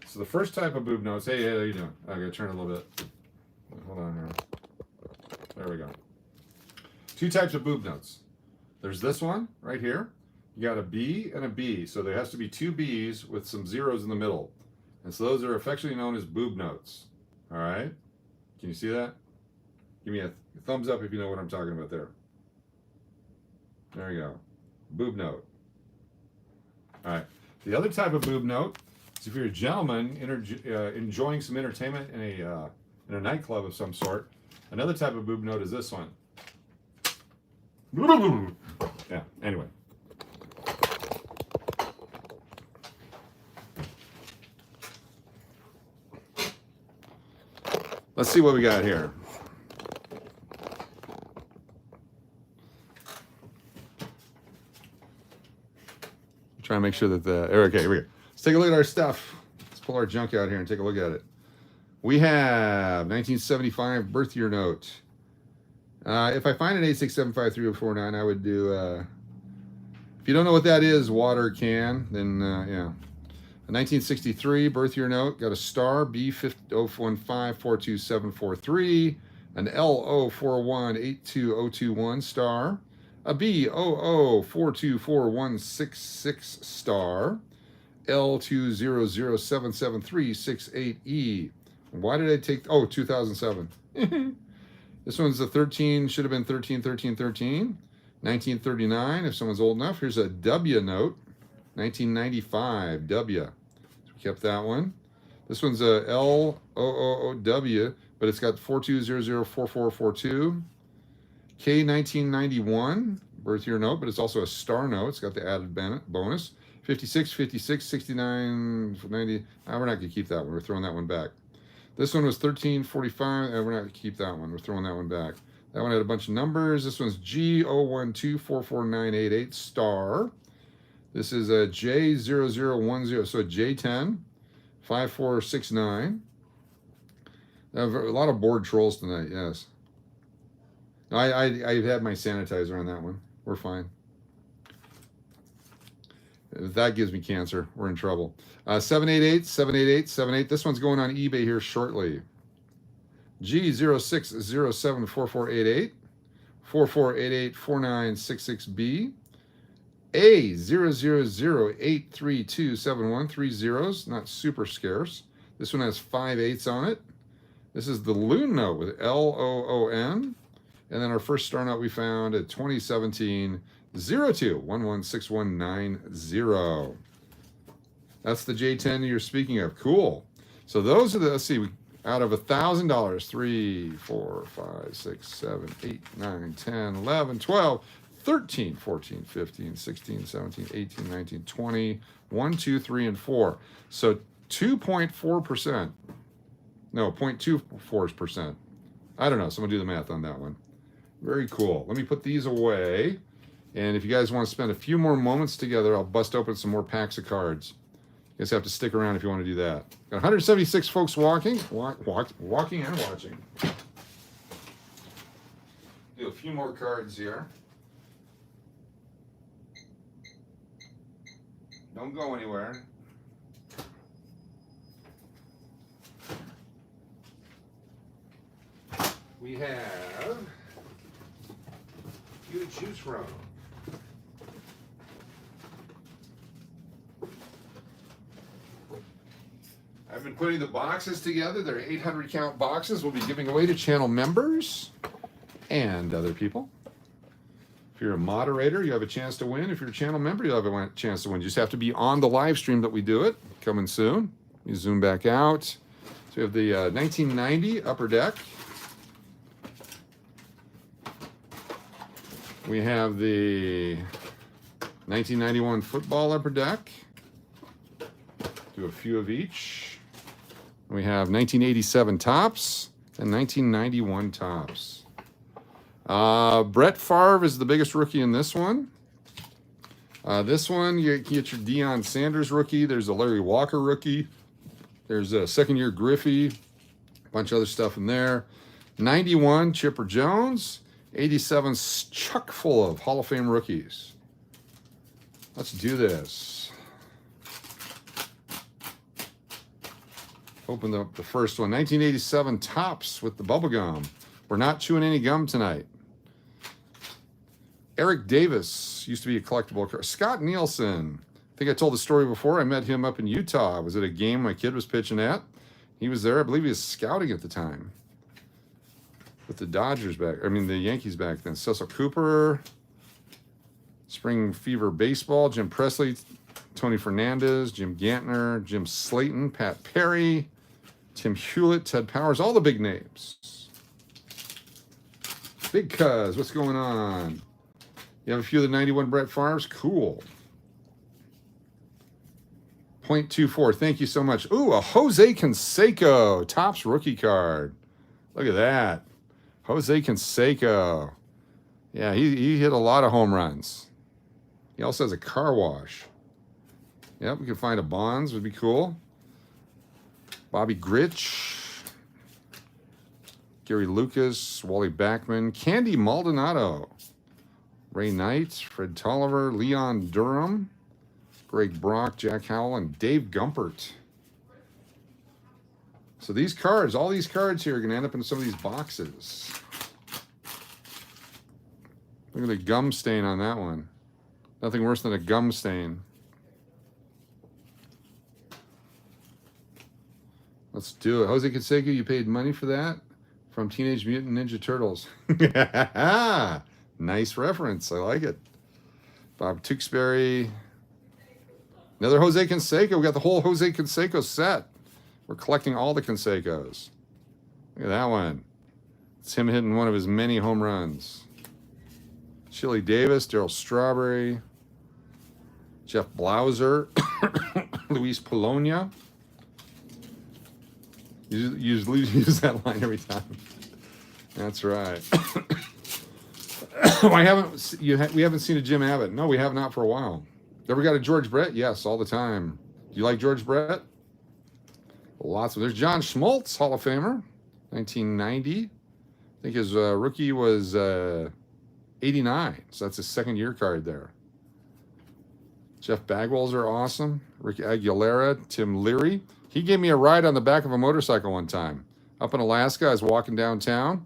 So the first type of boob notes, hey, how you doing? I gotta turn a little bit. Hold on here. There we go. Two types of boob notes. There's this one right here. You got a B and a B, so there has to be two B's with some zeros in the middle. And so those are affectionately known as boob notes. All right? Can you see that? Give me a thumbs up if you know what I'm talking about there. There you go. Boob note. All right. The other type of boob note is if you're a gentleman enjoying some entertainment in a nightclub of some sort. Another type of boob note is this one. Yeah, anyway. Let's see what we got here. Trying to make sure that okay, here we go. Let's take a look at our stuff. Let's pull our junk out here and take a look at it. We have 1975 birth year note. If I find an 8675349, I would do, if you don't know what that is, water can, then yeah. A 1963 birth year note, got a star, B015427443, an LO4182021 star, a B004241666 star, L200773668E. Why did I take, oh, 2007. This one's the 13, should have been 13, 13, 13. 1939, if someone's old enough. Here's a W note, 1995, W. So we kept that one. This one's a LOOW, but it's got 42004442. K1991, birth year note, but it's also a star note. It's got the added bonus. 56, 56, 69, 90. We're not going to keep that one. We're throwing that one back. This one was 1345. We're not going to keep that one. We're throwing that one back. That one had a bunch of numbers. This one's G01244988 star. This is a J0010, so a J10, 5469. I have a lot of board trolls tonight, yes. I've had my sanitizer on that one. We're fine. If that gives me cancer, we're in trouble. 788, 788, 78. This one's going on eBay here shortly. G06074488, 44884966B, A00083271, 3 zeros, not super scarce. This one has 5 8s on it. This is the Loon note with LOON. And then our first star note we found at 2017 02116190. That's the J10 you're speaking of. Cool. So those are the, let's see, out of $1,000, 3, 4, 5, 6, 7, 8, 9, 10, 11, 12, 13, 14, 15, 16, 17, 18, 19, 20, 1, 2, 3, and 4. So 2.4%. No, 0.24%. I don't know. Someone do the math on that one. Very cool. Let me put these away. And if you guys want to spend a few more moments together, I'll bust open some more packs of cards. You guys have to stick around if you want to do that. Got 176 folks walking and watching. Do a few more cards here. Don't go anywhere. We have you to choose from. I've been putting the boxes together. They're 800 count boxes. We'll be giving away to channel members and other people. If you're a moderator, you have a chance to win. If you're a channel member, you'll have a chance to win. You just have to be on the live stream that we do it. Coming soon. You zoom back out. So we have the 1990 Upper Deck. We have the 1991 Football Upper Deck. Do a few of each. We have 1987 Topps and 1991 Topps. Brett Favre is the biggest rookie in this one. This one, you get your Deion Sanders rookie. There's a Larry Walker rookie. There's a second-year Griffey. A bunch of other stuff in there. 91 Chipper Jones. 87's chock full of Hall of Fame rookies. Let's do this. Open up the first one. 1987 Topps with the bubble gum. We're not chewing any gum tonight. Eric Davis used to be a collectible card. Scott Nielsen. I think I told the story before. I met him up in Utah. I was at a game my kid was pitching at. He was there. I believe he was scouting at the time. With the Dodgers back, I mean the Yankees back then. Cecil Cooper, Spring Fever Baseball, Jim Presley, Tony Fernandez, Jim Gantner, Jim Slayton, Pat Perry, Tim Hewlett, Ted Powers, all the big names. Big Cuz, what's going on? You have a few of the 91 Brett Favre's? Cool. 0.24, thank you so much. Ooh, a Jose Canseco, Topps rookie card. Look at that. Jose Canseco. Yeah, he hit a lot of home runs. He also has a car wash. Yep, we can find a Bonds, would be cool. Bobby Grich. Gary Lucas, Wally Backman, Candy Maldonado. Ray Knight, Fred Tolliver, Leon Durham, Greg Brock, Jack Howell, and Dave Gumpert. So these cards, all these cards here are going to end up in some of these boxes. Look at the gum stain on that one. Nothing worse than a gum stain. Let's do it. Jose Canseco, you paid money for that? From Teenage Mutant Ninja Turtles. Nice reference. I like it. Bob Tewksbury. Another Jose Canseco. We got the whole Jose Canseco set. We're collecting all the Cansecos. Look at that one. It's him hitting one of his many home runs. Chili Davis, Darryl Strawberry, Jeff Blauser, Luis Polonia. Use that line every time. That's right. We haven't seen a Jim Abbott. No, we have not for a while. Ever got a George Brett? Yes, all the time. Do you like George Brett? Lots of. There's John Schmaltz, Hall of Famer, 1990. I think his rookie was 89, so that's his second year card there. Jeff Bagwell's are awesome. Rick Aguilera, Tim Leary. He gave me a ride on the back of a motorcycle one time. Up in Alaska, I was walking downtown,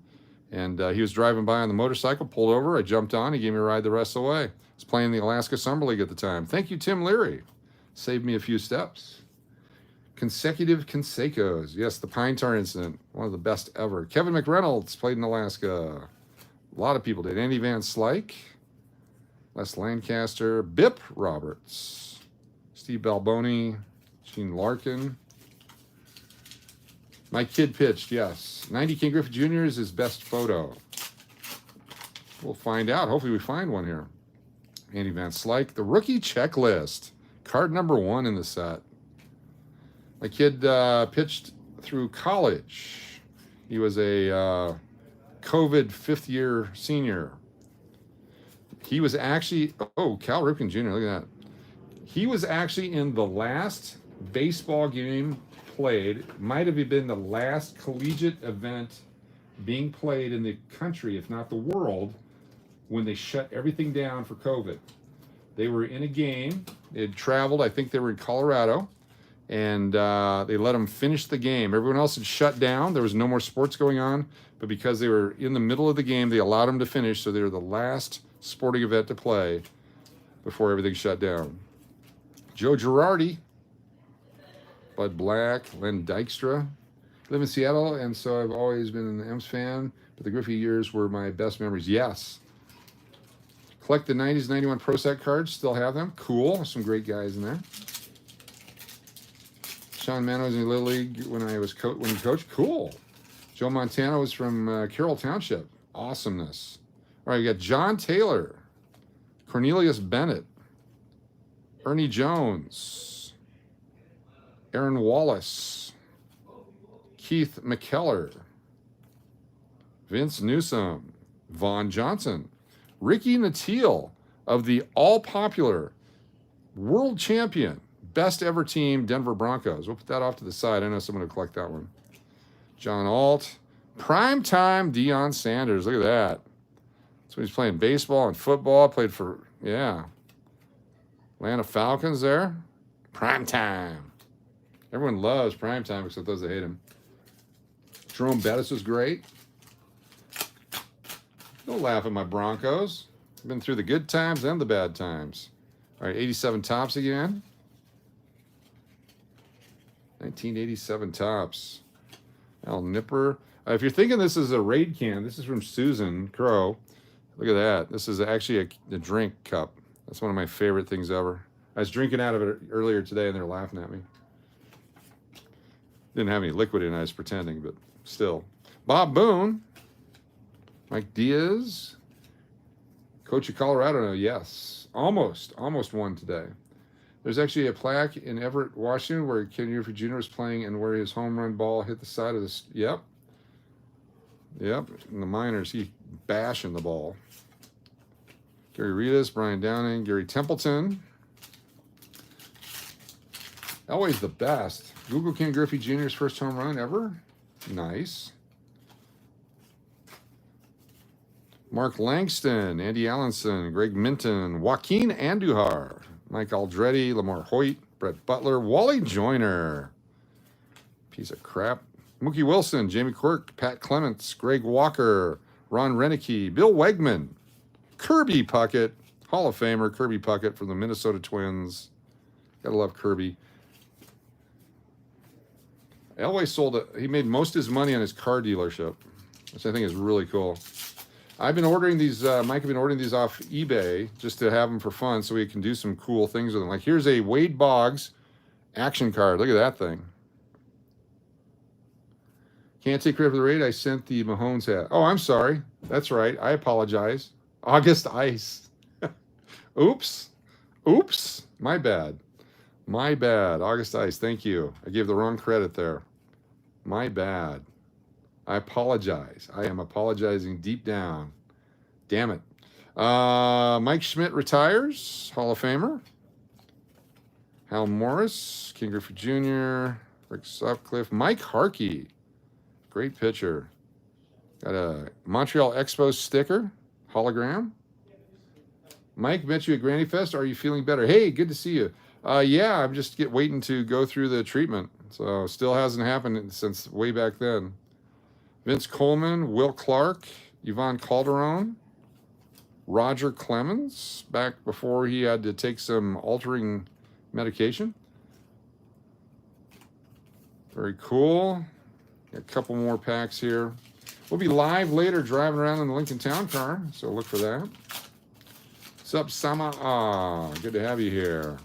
and he was driving by on the motorcycle, pulled over, I jumped on, he gave me a ride the rest of the way. I was playing the Alaska Summer League at the time. Thank you, Tim Leary. Saved me a few steps. Consecutive Cansecos. Yes, the Pine Tar incident, one of the best ever. Kevin McReynolds played in Alaska. A lot of people did. Andy Van Slyke, Les Lancaster, Bip Roberts, Steve Balboni, Gene Larkin. My kid pitched, yes. 90 King Griffey Jr. is his best photo. We'll find out. Hopefully we find one here. Andy Van Slyke, the rookie checklist. Card number 1 in the set. My kid pitched through college. He was a COVID 5th year senior. He was actually, Cal Ripken Jr., look at that. He was actually in the last baseball game played, might have been the last collegiate event being played in the country, if not the world, when they shut everything down for COVID. They were in a game, they had traveled, I think they were in Colorado, and they let them finish the game. Everyone else had shut down, there was no more sports going on, but because they were in the middle of the game, they allowed them to finish, so they were the last sporting event to play before everything shut down. Joe Girardi, Bud Black, Len Dykstra. I live in Seattle, and so I've always been an M's fan, but the Griffey years were my best memories. Yes. Collect the 90s, 91 Pro Set cards. Still have them. Cool. Some great guys in there. Sean Mann was in the Little League when I was when he coached. Cool. Joe Montana was from Carroll Township. Awesomeness. All right, we got John Taylor, Cornelius Bennett, Ernie Jones, Aaron Wallace, Keith McKellar, Vince Newsom, Vaughn Johnson, Ricky Nattiel of the all-popular world champion, best ever team, Denver Broncos. We'll put that off to the side. I know someone will collect that one. John Alt, primetime Deion Sanders. Look at that. So he's playing baseball and football. Played for, Atlanta Falcons there. Primetime. Everyone loves primetime except those that hate him. Jerome Bettis was great. Don't laugh at my Broncos. I've been through the good times and the bad times. All right, 87 Tops again. 1987 Tops. Al Nipper. If you're thinking this is a raid can, this is from Susan Crow. Look at that. This is actually a drink cup. That's one of my favorite things ever. I was drinking out of it earlier today, and they're laughing at me. Didn't have any liquid in it, I was pretending, but still. Bob Boone. Mike Diaz. Coach of Colorado, yes. Almost won today. There's actually a plaque in Everett, Washington, where Ken Griffey Jr. was playing and where his home run ball hit the side of this. Yep. In the minors, he bashing the ball. Gary Ritas, Brian Downing, Gary Templeton. Always the best. Google Ken Griffey Jr.'s first home run ever. Nice. Mark Langston, Andy Allenson, Greg Minton, Joaquin Andujar, Mike Aldretti, Lamar Hoyt, Brett Butler, Wally Joyner. Piece of crap. Mookie Wilson, Jamie Quirk, Pat Clements, Greg Walker, Ron Renicky, Bill Wegman, Kirby Puckett, Hall of Famer Kirby Puckett from the Minnesota Twins. Gotta love Kirby. Elway sold it. He made most of his money on his car dealership, which I think is really cool. I've been ordering these, Mike, have been ordering these off eBay just to have them for fun so we can do some cool things with them. Like here's a Wade Boggs action card. Look at that thing. Can't take credit for the raid. I sent the Mahomes hat. Oh, I'm sorry. That's right. I apologize. August Ice. Oops. Oops. My bad. My bad. August Ice. Thank you. I gave the wrong credit there. My bad. I apologize. I am apologizing deep down. Damn it. Mike Schmidt retires. Hall of Famer. Hal Morris. King Griffey Jr. Rick Sutcliffe. Mike Harkey. Great pitcher. Got a Montreal Expos sticker. Hologram. Mike, met you at Granny Fest. Are you feeling better? Hey, good to see you. Yeah, I'm just waiting to go through the treatment. So still hasn't happened since way back then. Vince Coleman, Will Clark, Yvonne Calderon, Roger Clemens, back before he had to take some altering medication. Very cool. Got a couple more packs here. We'll be live later driving around in the Lincoln Town Car, so look for that. What's up, Samaa? Good to have you here.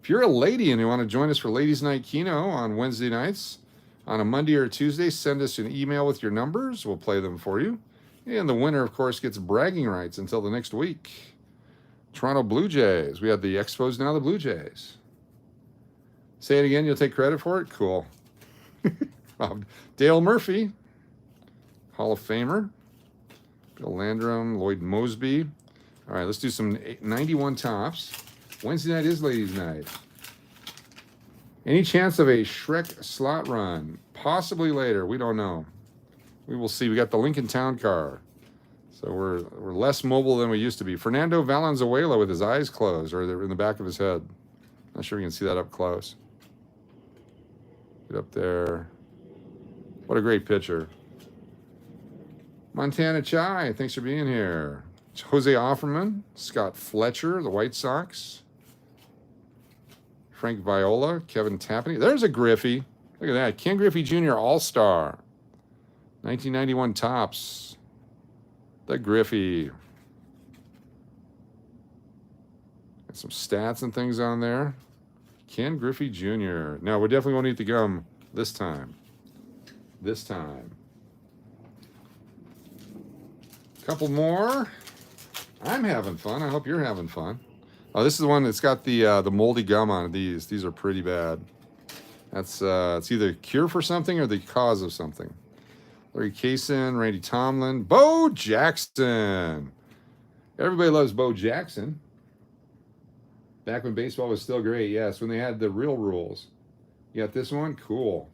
If you're a lady and you want to join us for Ladies Night Keno on Wednesday nights, on a Monday or Tuesday, send us an email with your numbers. We'll play them for you. And the winner, of course, gets bragging rights until the next week. Toronto Blue Jays. We have the Expos, now the Blue Jays. Say it again. You'll take credit for it? Cool. Dale Murphy, Hall of Famer. Bill Landrum, Lloyd Mosby. All right, let's do some 91 tops. Wednesday night is Ladies Night. Any chance of a Shrek slot run? Possibly later. We don't know. We will see. We got the Lincoln Town Car. So we're less mobile than we used to be. Fernando Valenzuela with his eyes closed, or they're in the back of his head. Not sure you can see that up close. Get up there. What a great pitcher. Montana Chai, thanks for being here. Jose Offerman, Scott Fletcher, the White Sox. Frank Viola, Kevin Tapani. There's a Griffey. Look at that. Ken Griffey Jr. All-Star. 1991 tops. The Griffey. Got some stats and things on there. Ken Griffey Jr. Now, we definitely won't eat the gum this time. This time. Couple more. I'm having fun. I hope you're having fun. Oh, this is the one that's got the moldy gum on it. These are pretty bad. That's it's either cure for something or the cause of something. Larry Kaysen, Randy Tomlin, Bo Jackson. Everybody loves Bo Jackson. Back when baseball was still great, yes, when they had the real rules. You got this one? Cool.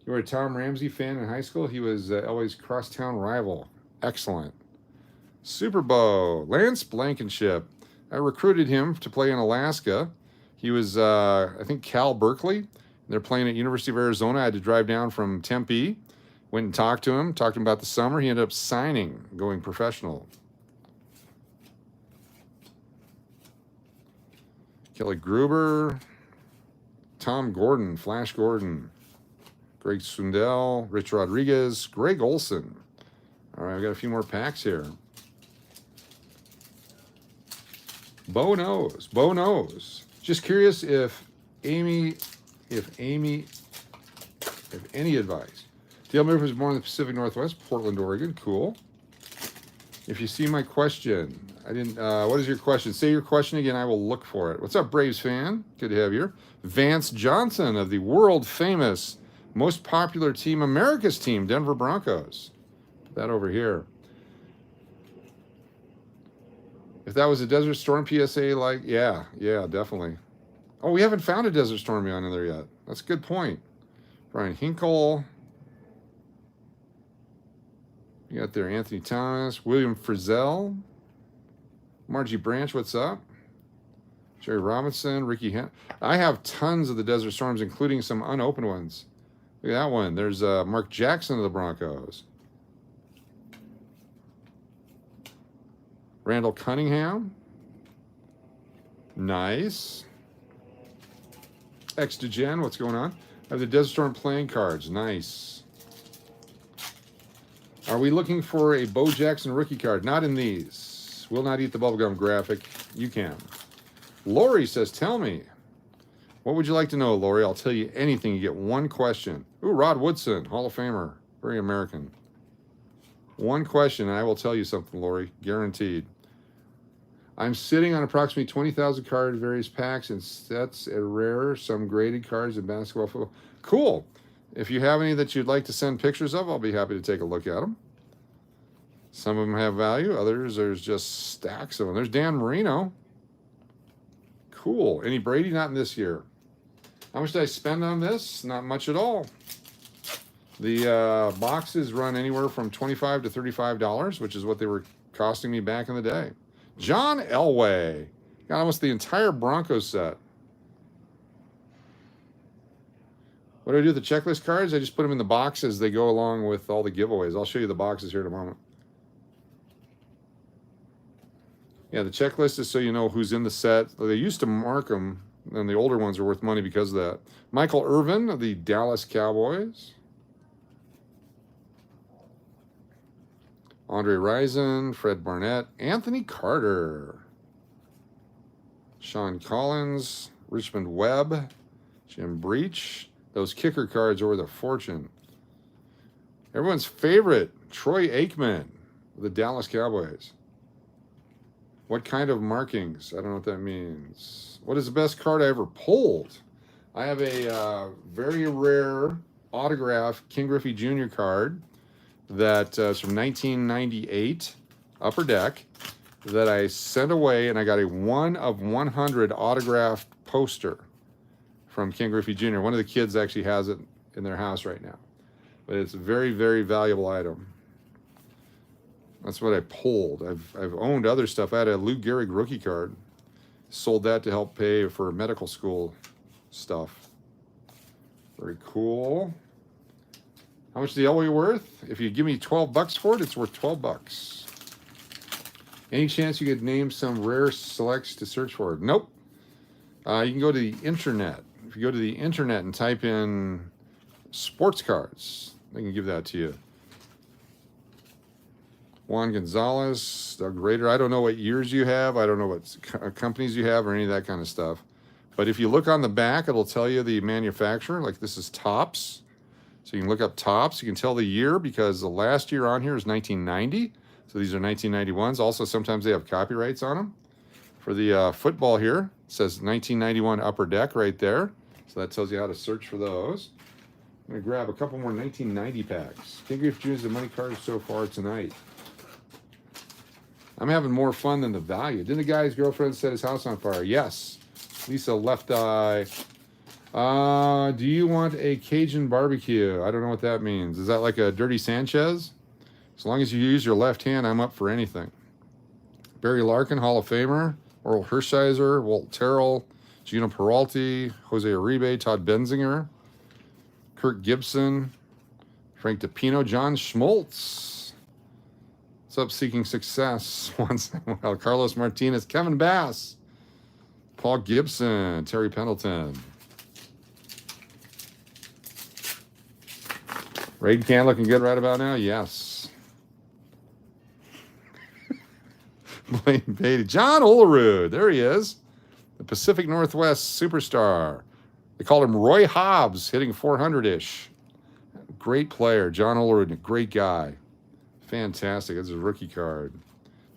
You were a Tom Ramsey fan in high school? He was always crosstown rival. Excellent. Super Bowl, Lance Blankenship. I recruited him to play in Alaska. He was, I think, Cal Berkeley. They're playing at University of Arizona. I had to drive down from Tempe. Went and talked to him about the summer. He ended up signing, going professional. Kelly Gruber, Tom Gordon, Flash Gordon, Greg Sundell, Rich Rodriguez, Greg Olson. All right, we got a few more packs here. Bo knows. Just curious if any advice. Dale Murphy was born in the Pacific Northwest, Portland, Oregon. Cool. If you see my question, I didn't. What is your question? Say your question again. I will look for it. What's up, Braves fan? Good to have you here. Vance Johnson of the world famous, most popular team, America's team, Denver Broncos. Put that over here. If that was a Desert Storm PSA, like, yeah, definitely. Oh, we haven't found a Desert Storm on in there yet. That's a good point. Brian Hinkle. You got there Anthony Thomas, William Frizzell, Margie Branch, what's up? Jerry Robinson, Ricky Hen. I have tons of the Desert Storms, including some unopened ones. Look at that one. There's Mark Jackson of the Broncos. Randall Cunningham. Nice. Xdegen, what's going on? I have the Desert Storm playing cards. Nice. Are we looking for a Bo Jackson rookie card? Not in these. Will not eat the bubblegum graphic. You can. Lori says, tell me. What would you like to know, Lori? I'll tell you anything. You get one question. Ooh, Rod Woodson, Hall of Famer. Very American. One question, and I will tell you something, Lori. Guaranteed. I'm sitting on approximately 20,000 cards, various packs and sets at rare, some graded cards in basketball, football. Cool. If you have any that you'd like to send pictures of, I'll be happy to take a look at them. Some of them have value. Others, there's just stacks of them. There's Dan Marino. Cool. Any Brady? Not in this year. How much did I spend on this? Not much at all. The boxes run anywhere from $25 to $35, which is what they were costing me back in the day. John Elway. Got almost the entire Broncos set. What do I do with the checklist cards? I just put them in the box as they go along with all the giveaways. I'll show you the boxes here in a moment. Yeah, the checklist is so you know who's in the set. They used to mark them, and the older ones are worth money because of that. Michael Irvin of the Dallas Cowboys. Andre Rison, Fred Barnett, Anthony Carter, Sean Collins, Richmond Webb, Jim Breach. Those kicker cards are worth a fortune. Everyone's favorite, Troy Aikman of the Dallas Cowboys. What kind of markings? I don't know what that means. What is the best card I ever pulled? I have a very rare autograph King Griffey Jr. card that is from 1998, Upper Deck, that I sent away, and I got a 1 of 100 autographed poster from King Griffey Jr. One of the kids actually has it in their house right now. But it's a very, very valuable item. That's what I pulled. I've owned other stuff. I had a Lou Gehrig rookie card. Sold that to help pay for medical school stuff. Very cool. How much is the Elway worth? If you give me 12 bucks for it, it's worth 12 bucks. Any chance you could name some rare selects to search for? Nope. You can go to the internet. If you go to the internet and type in sports cards, they can give that to you. Juan Gonzalez, Doug Rader. I don't know what years you have. I don't know what companies you have or any of that kind of stuff. But if you look on the back, it'll tell you the manufacturer. Like this is Topps. So you can look up Topps. You can tell the year because the last year on here is 1990. So these are 1991s. Also, sometimes they have copyrights on them. For the football here, it says 1991 Upper Deck right there. So that tells you how to search for those. I'm going to grab a couple more 1990 packs. King Griffey Jr.'s the money cards so far tonight. I'm having more fun than the value. Didn't the guy's girlfriend set his house on fire? Yes. Lisa Left Eye. Do you want a Cajun barbecue? I don't know what that means. Is that like a Dirty Sanchez? As long as you use your left hand, I'm up for anything. Barry Larkin, Hall of Famer. Oral Hershiser, Walt Terrell, Gino Peralti, Jose Uribe, Todd Benzinger, Kirk Gibson, Frank DePino, John Schmaltz. What's up, Seeking Success? Once in a while. Carlos Martinez, Kevin Bass, Paul Gibson, Terry Pendleton. Raid can looking good right about now? Yes. Blaine Beatty. John Olerud. There he is. The Pacific Northwest superstar. They called him Roy Hobbs, hitting 400-ish. Great player. John Olerud, a great guy. Fantastic. That's a rookie card.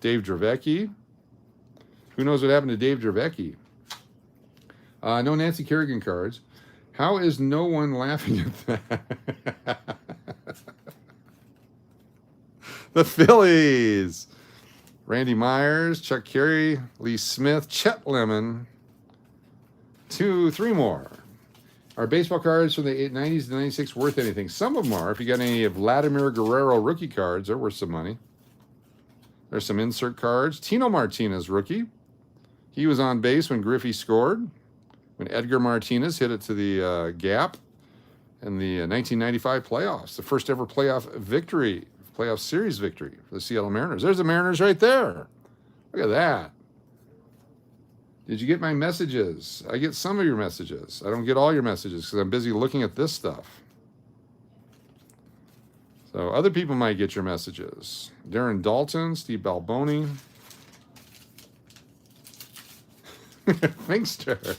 Dave Dravecki. Who knows what happened to Dave Dravecki? No Nancy Kerrigan cards. How is no one laughing at that? The Phillies. Randy Myers, Chuck Carey, Lee Smith, Chet Lemon. 3 more. Are baseball cards from the 90s to 96 worth anything? Some of them are. If you got any Vladimir Guerrero rookie cards, they're worth some money. There's some insert cards. Tino Martinez rookie. He was on base when Griffey scored. When Edgar Martinez hit it to the gap in the 1995 playoffs. The first ever playoff victory. Playoff series victory for the Seattle Mariners. There's the Mariners right there. Look at that. Did you get my messages? I get some of your messages. I don't get all your messages because I'm busy looking at this stuff. So other people might get your messages. Darren Dalton, Steve Balboni. Thingsð´ª.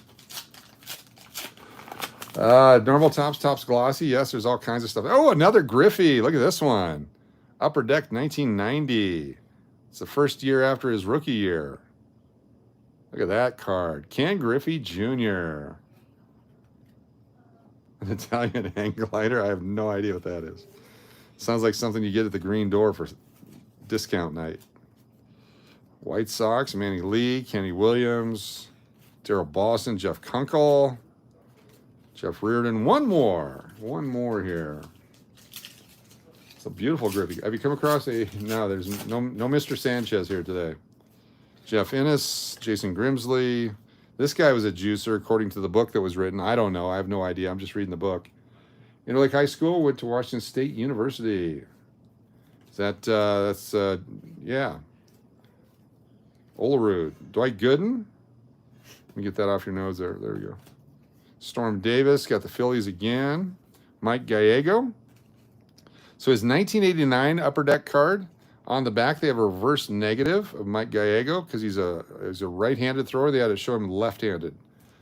Normal tops, tops glossy. Yes, there's all kinds of stuff. Oh, another Griffey. Look at this one. Upper Deck 1990. It's the first year after his rookie year. Look at that card. Ken Griffey Jr. An Italian hang glider. I have no idea what that is. Sounds like something you get at the Green Door for discount night. White Sox, Manny Lee, Kenny Williams, Daryl Boston, Jeff Kunkel, Jeff Reardon. One more here. It's a beautiful Griffey. Have you come across a, no, there's no Mr. Sanchez here today. Jeff Innes, Jason Grimsley. This guy was a juicer according to the book that was written. I don't know. I have no idea. I'm just reading the book. Interlake High School, went to Washington State University. Is that, yeah. Olerud. Dwight Gooden. Let me get that off your nose there. There we go. Storm Davis, got the Phillies again. Mike Gallego. So his 1989 Upper Deck card, on the back they have a reverse negative of Mike Gallego because he's a right-handed thrower. They had to show him left-handed.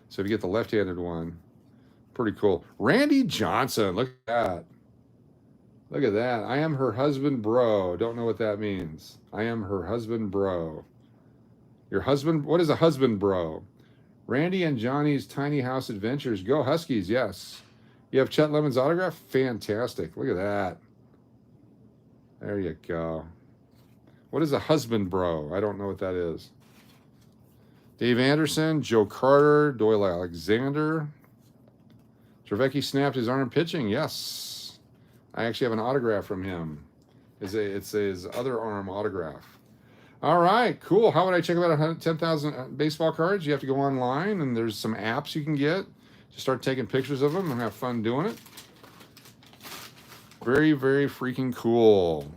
So if you get the left-handed one, pretty cool. Randy Johnson, look at that. Look at that. I am her husband, bro. Don't know what that means. I am her husband, bro. Your husband, what is a husband, bro? Randy and Johnny's Tiny House Adventures. Go Huskies, yes. You have Chet Lemon's autograph? Fantastic. Look at that. There you go. What is a husband, bro? I don't know what that is. Dave Anderson, Joe Carter, Doyle Alexander. Trevecki snapped his arm pitching. Yes. I actually have an autograph from him. It's his other arm autograph. All right, cool. How would I check about 10,000 baseball cards? You have to go online, and there's some apps you can get. Just start taking pictures of them and have fun doing it. Very, very freaking cool.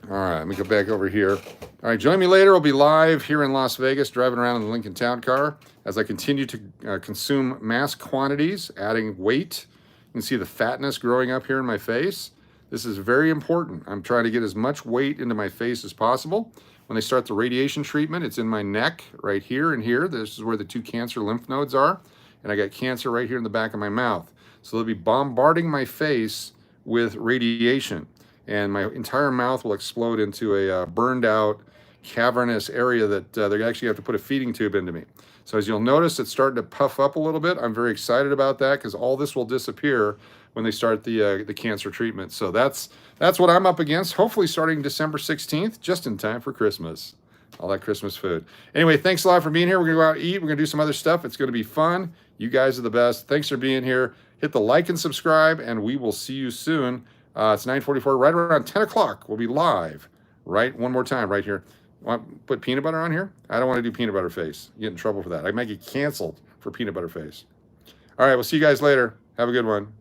All right, let me go back over here. All right, join me later. We'll be live here in Las Vegas, driving around in the Lincoln Town Car as I continue to consume mass quantities, adding weight. You can see the fatness growing up here in my face. This is very important. I'm trying to get as much weight into my face as possible. When they start the radiation treatment, it's in my neck, right here and here. This is where the two cancer lymph nodes are. And I got cancer right here in the back of my mouth. So they'll be bombarding my face with radiation. And my entire mouth will explode into a burned out, cavernous area that they actually have to put a feeding tube into me. So as you'll notice, it's starting to puff up a little bit. I'm very excited about that because all this will disappear when they start the cancer treatment. So that's what I'm up against, hopefully starting December 16th, just in time for Christmas. All that Christmas food. Anyway, thanks a lot for being here. We're going to go out and eat. We're going to do some other stuff. It's going to be fun. You guys are the best. Thanks for being here. Hit the like and subscribe, and we will see you soon. It's 9:44, right around 10 o'clock. We'll be live, right? One more time, right here. Want to put peanut butter on here? I don't want to do peanut butter face. Get in trouble for that. I might get canceled for peanut butter face. All right, we'll see you guys later. Have a good one.